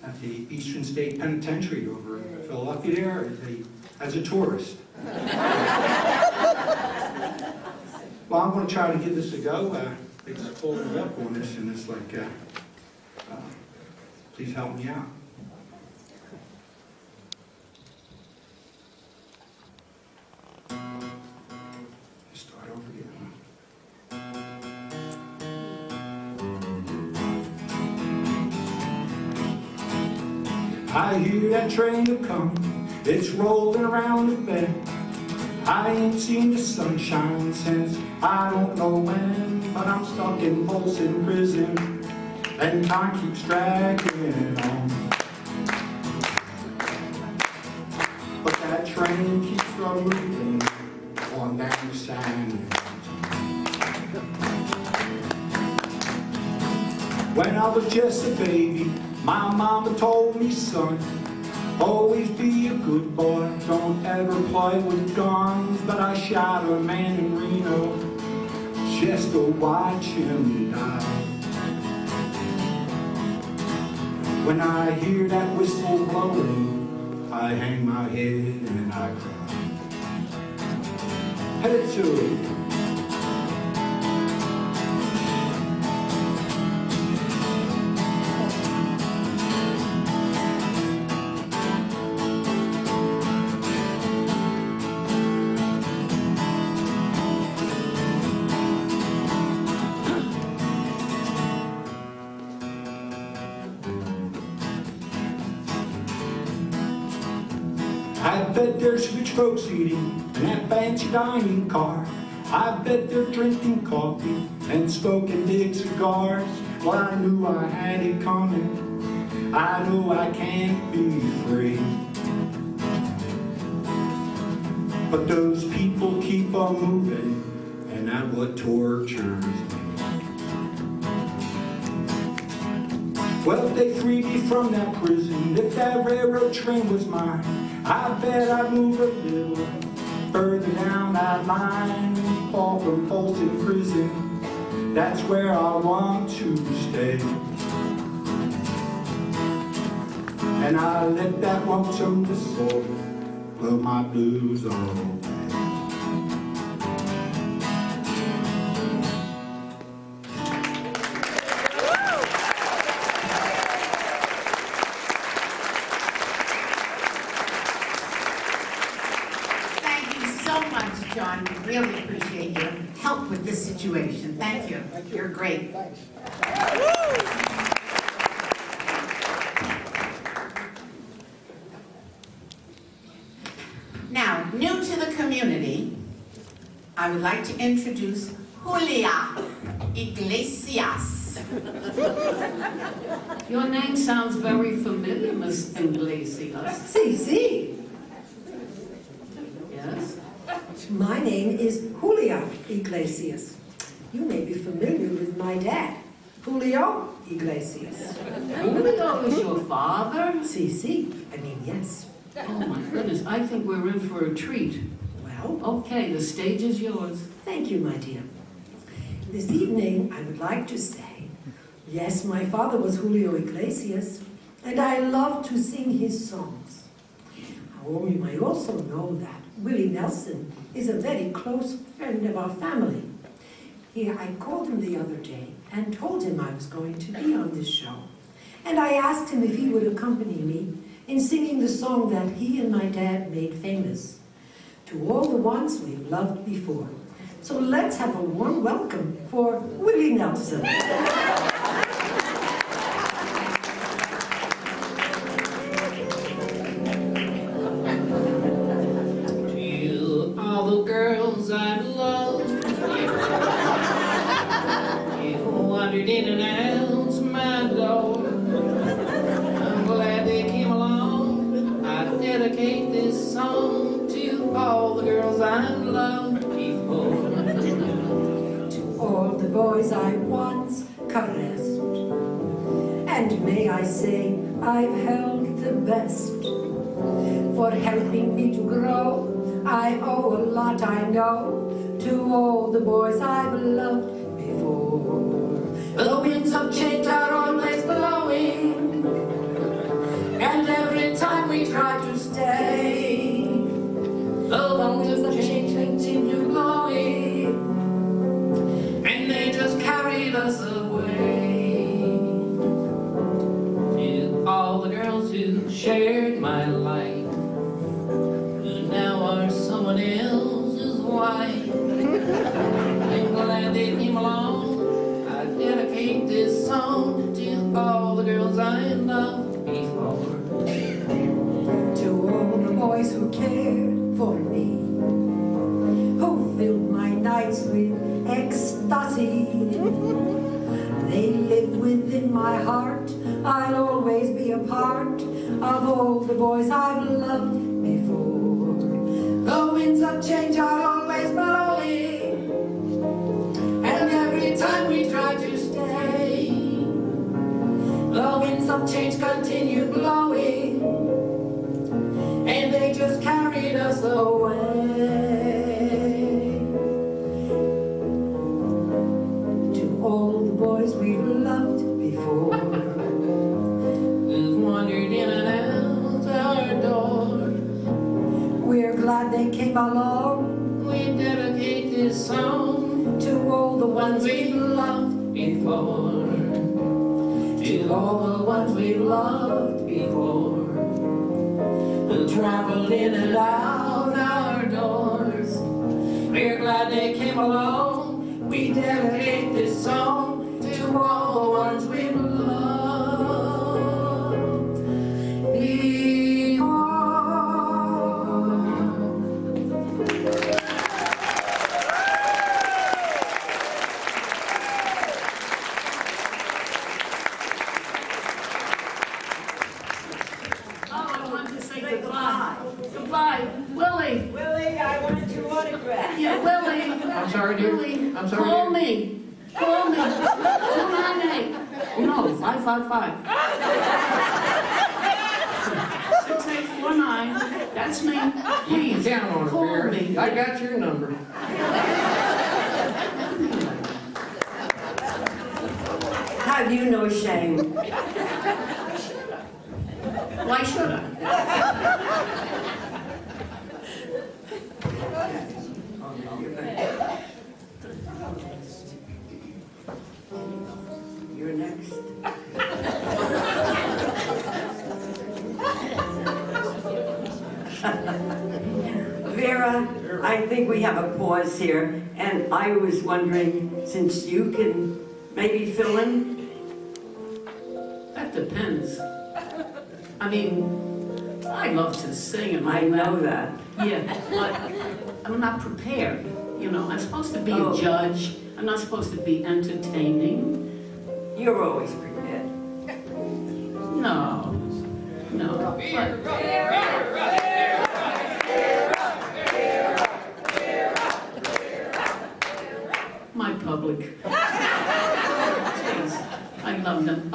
at the Eastern State Penitentiary over in Philadelphia there as a tourist. Well, I'm going to try to give this a go. They just pulled me up on this, and it's like, please help me out. Start over again. I hear that train to come, it's rolling around the bend. I ain't seen the sunshine since I don't know when, but I'm stuck in Folsom Prison, and time keeps dragging on. But that train keeps moving on down the sand. When I was just a baby, my mama told me, son, always be a good boy, don't ever play with guns. But I shot a man in Reno just to watch him die. When I hear that whistle blowing, I hang my head and I cry. Headed to it. I bet there's rich folks eating in that fancy dining car. I bet they're drinking coffee and smoking big cigars. Well, I knew I had it coming. I know I can't be free. But those people keep on moving, and that's what tortures me. Well, if they freed me from that prison, if that railroad train was mine, I bet I'd move a little further down that line, far from Folsom Prison. That's where I want to stay. And I let that lonesome whistle blow my blues away. John, we really appreciate your help with this situation. Thank you. You're great. Thanks. Now, new to the community, I would like to introduce Julia Iglesias. Your name sounds very familiar, Miss Iglesias. Si. Yes? My name is Julia Iglesias. You may be familiar with my dad, Julio Iglesias. Julio is your father? Si. I mean, yes. Oh my goodness, I think we're in for a treat. Well, Okay, the stage is yours. thank you, my dear. This evening, I would like to say, yes, my father was Julio Iglesias, and I love to sing his songs. However, you might also know that Willie Nelson is a very close friend of our family. I called him the other day and told him I was going to be on this show. And I asked him if he would accompany me in singing the song that he and my dad made famous. To all the ones we've loved before. So let's have a warm welcome for Willie Nelson. To all the girls I love, you wandered in and out my door. I'm glad they came along. I dedicate this song to all the girls I've loved before. To all the boys I once caressed, and may I say I've held the best. For helping me to grow, I owe a lot, I know, to all the boys I've loved before. The winds of change are always blowing, and every time we try to stay, the winds of change continue blowing, and they just carried us away. To all the girls who shared my life, who now are someone else's wife, I'm glad they came along. I dedicate this song to all the girls I loved before. To all the boys who cared for me, who filled my nights with ecstasy, they live within my heart. I'll always be a part of all the boys I've loved before. The winds of change are always blowing, and every time we try to stay, the winds of change continue blowing, and they just carried us away. To all the boys we've loved before, Who've wandered in and out our door, we're glad they came along. we dedicate this song To all the ones we've loved before. To all the ones we've loved before, who traveled in and out our doors, we're glad they came along. We dedicate this song to all the ones we've loved before. Oh, I want to say goodbye. Goodbye. Willie. Willie, I want your autograph. Yeah, Willie. I'm sorry, dear. Willie, I'm sorry, call dear. me. Call me. 298. No, 555. 6849. That's me. Please, Down on it, call Bear. me. I got your number. Have you no shame? Why should I? You're next. Vera, I think we have a pause here, and I was wondering, since you can maybe fill in? That depends. I mean, I love to sing and all I know that. Yeah, but I'm not prepared. You know, I'm supposed to be Oh. a judge. I'm not supposed to be entertaining. You're always prepared. No, no. But my public. Jeez, I love them.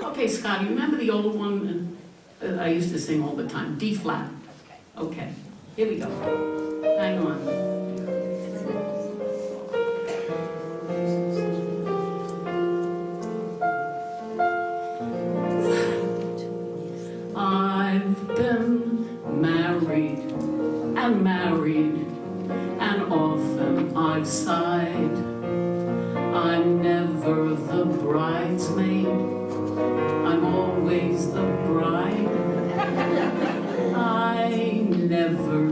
Okay, Scotty, remember the old one I used to sing all the time? D flat. Okay, here we go. Hang on. I've been married and married, and often I've sighed. I'm never the bridesmaid, I'm always the bride. I never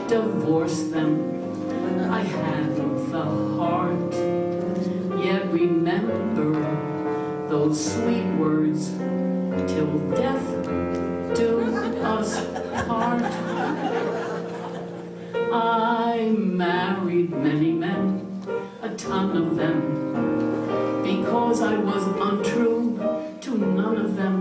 divorce them, I hadn't the heart. Yet remember those sweet words, till death do us part. I married many men, a ton of them, because I was untrue to none of them,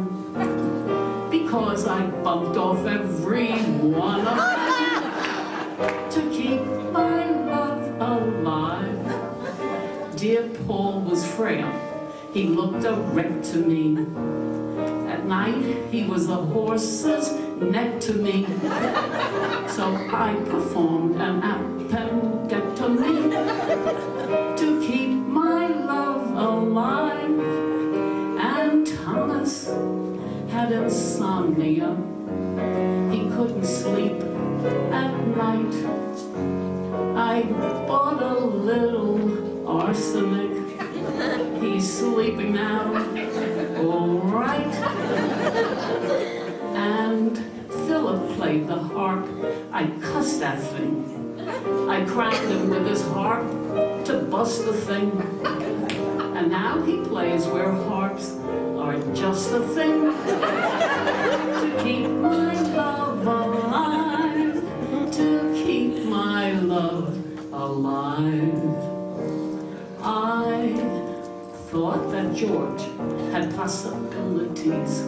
because I bumped off every one of them to keep my love alive. Dear Paul was frail, he looked a wreck to me. At night, he was a horse's neck to me. So I performed an appendectomy to keep my love alive. And Thomas had insomnia. He couldn't sleep at night. I bought a little arsenic. He's sleeping now, all right. And Philip played the harp. I cussed that thing. I cracked him with his harp to bust the thing. And now he plays where harps are just the thing to keep my love alive, to keep my love alive. I thought that George had possibilities,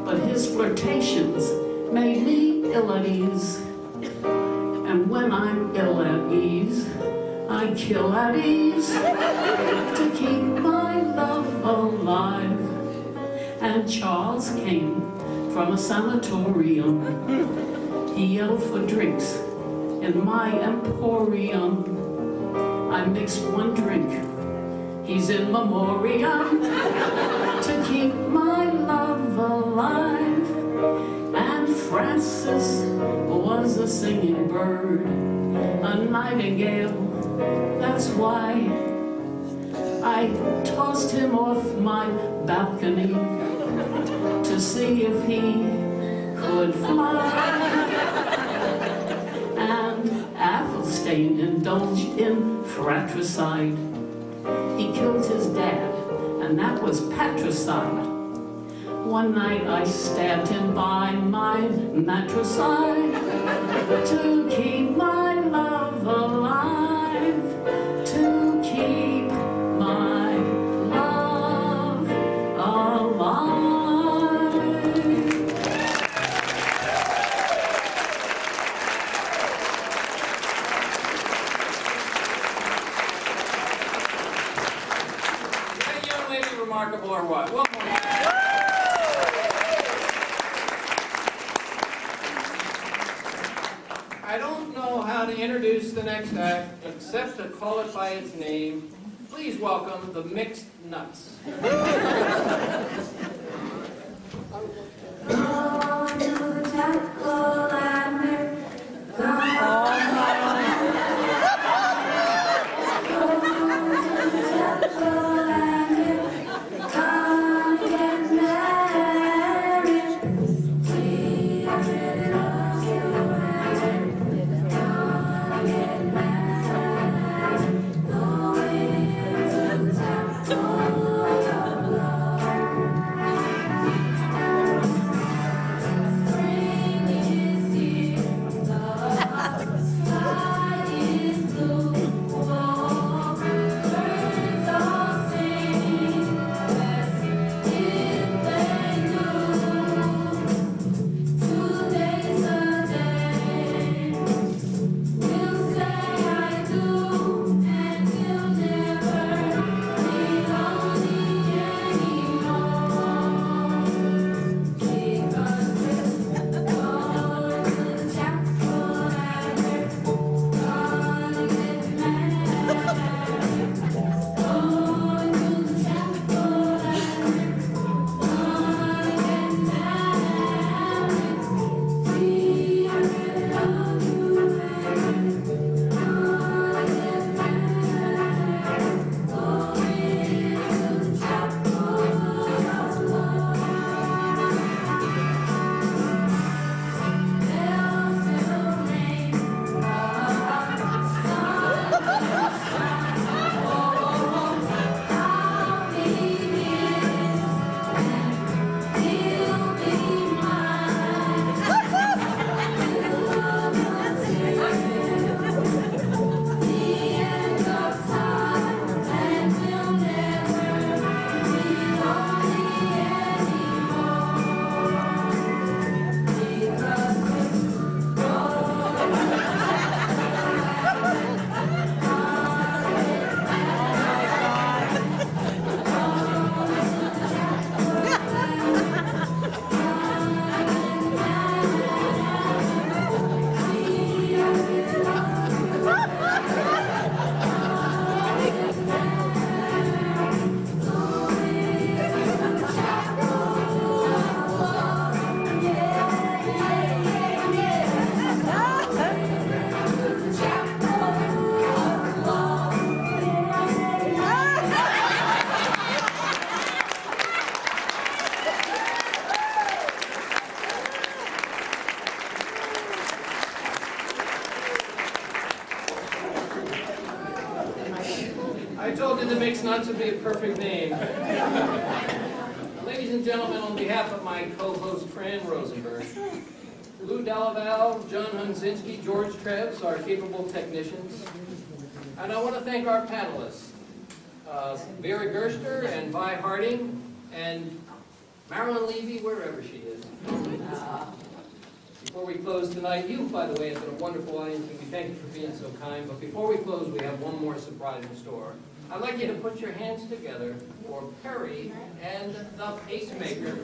but his flirtations made me ill at ease. And when I'm ill at ease, I kill at ease to keep my love alive. And Charles came from a sanatorium. He yelled for drinks in my emporium. I mixed one drink, he's in memoriam, to keep my love alive. And Francis was a singing bird, a nightingale, that's why I tossed him off my balcony to see if he could fly. And Athelstane indulged in fratricide. He killed his dad, and that was patricide. One night I stabbed him by my matricide to keep my love alive, to keep my love alive. That young lady remarkable or what? One more. I don't know how to introduce the next act except to call it by its name. Please welcome the Mixed Nuts. I told you the mix nuts would be a perfect name. Ladies and gentlemen, on behalf of my co-host Fran Rosenberg, Lou Delaval, John Hunzinski, George Trebs, our capable technicians, and I want to thank our panelists, Vera Gerster and Vi Harding, and Marilyn Levy, wherever she is. Before we close tonight, you, by the way, have been a wonderful audience, and we thank you for being so kind. But before we close, we have one more surprise in store. I'd like you to put your hands together for Perry and the Pacemaker.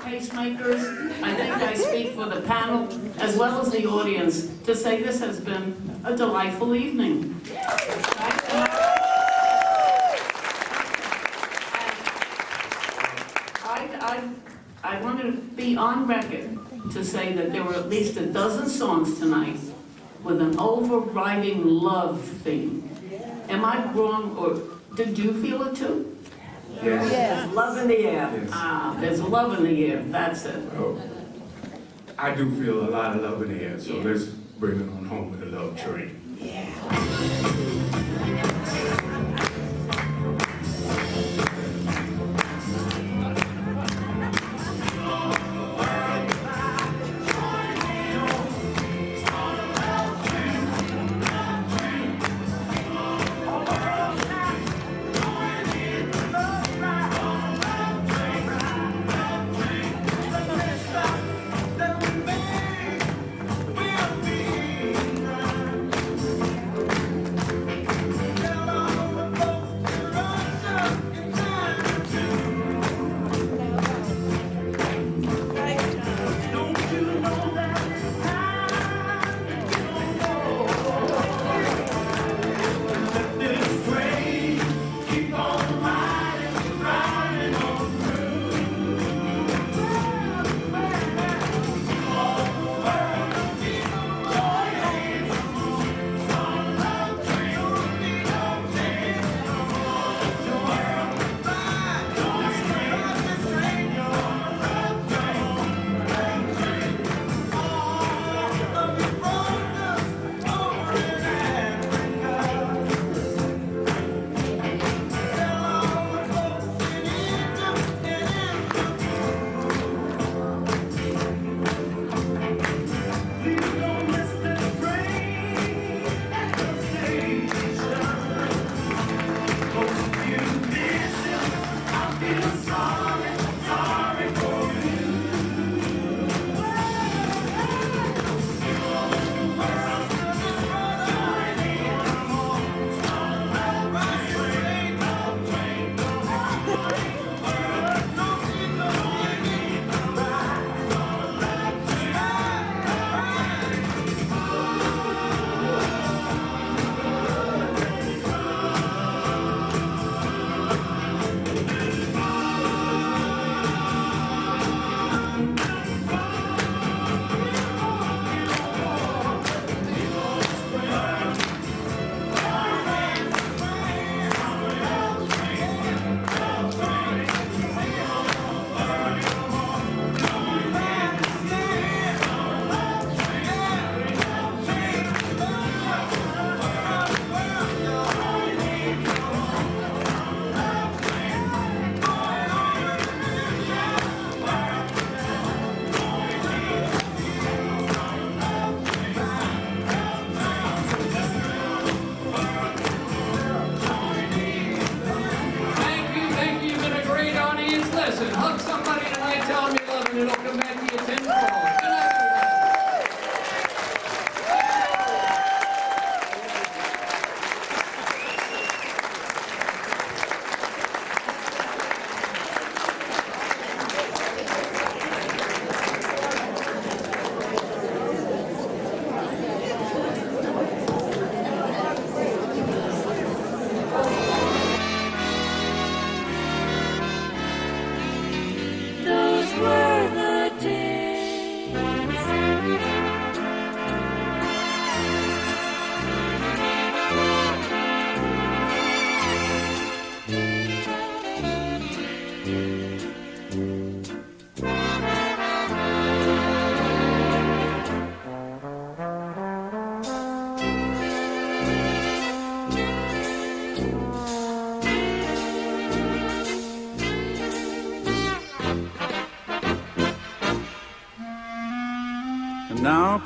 Pacemakers. I think I speak for the panel as well as the audience to say this has been a delightful evening. I want to be on record to say that there were at least a dozen songs tonight with an overriding love theme. Am I wrong, or did you feel it too? Yes. Yes. Love in the air. Yes. Ah, there's love in the air, that's it. Oh, I do feel a lot of love in the air, so let's bring it on home with the love train.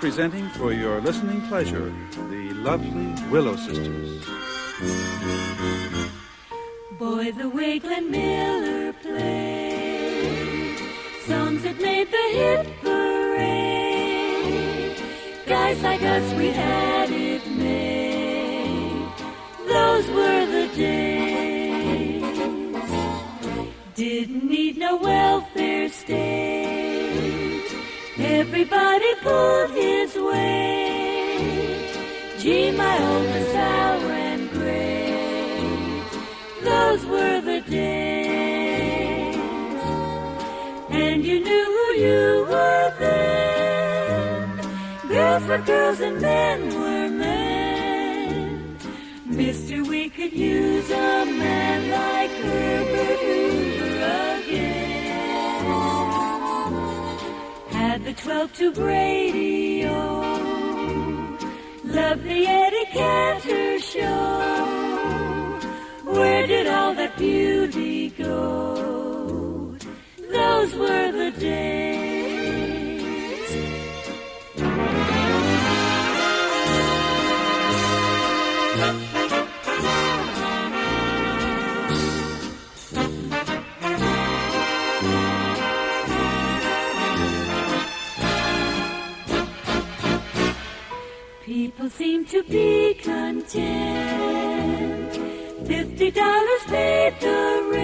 presenting for your listening pleasure the lovely Willow Sisters. Boy, the way Glenn Miller played songs that made the hit parade. Guys like us, we had it made. Those were the days. Didn't need no welfare state. Everybody pulled his weight. Gee, my old LaSalle ran great. Those were the days. And you knew who you were then. Girls were girls and men were men. Mister, we could use a man like Herbert Hoover again. Had the 12-2 Brady, oh, loved the Eddie Cantor show. Where did all that beauty go? Those were the days. People seem to be content. $50 paid the rent.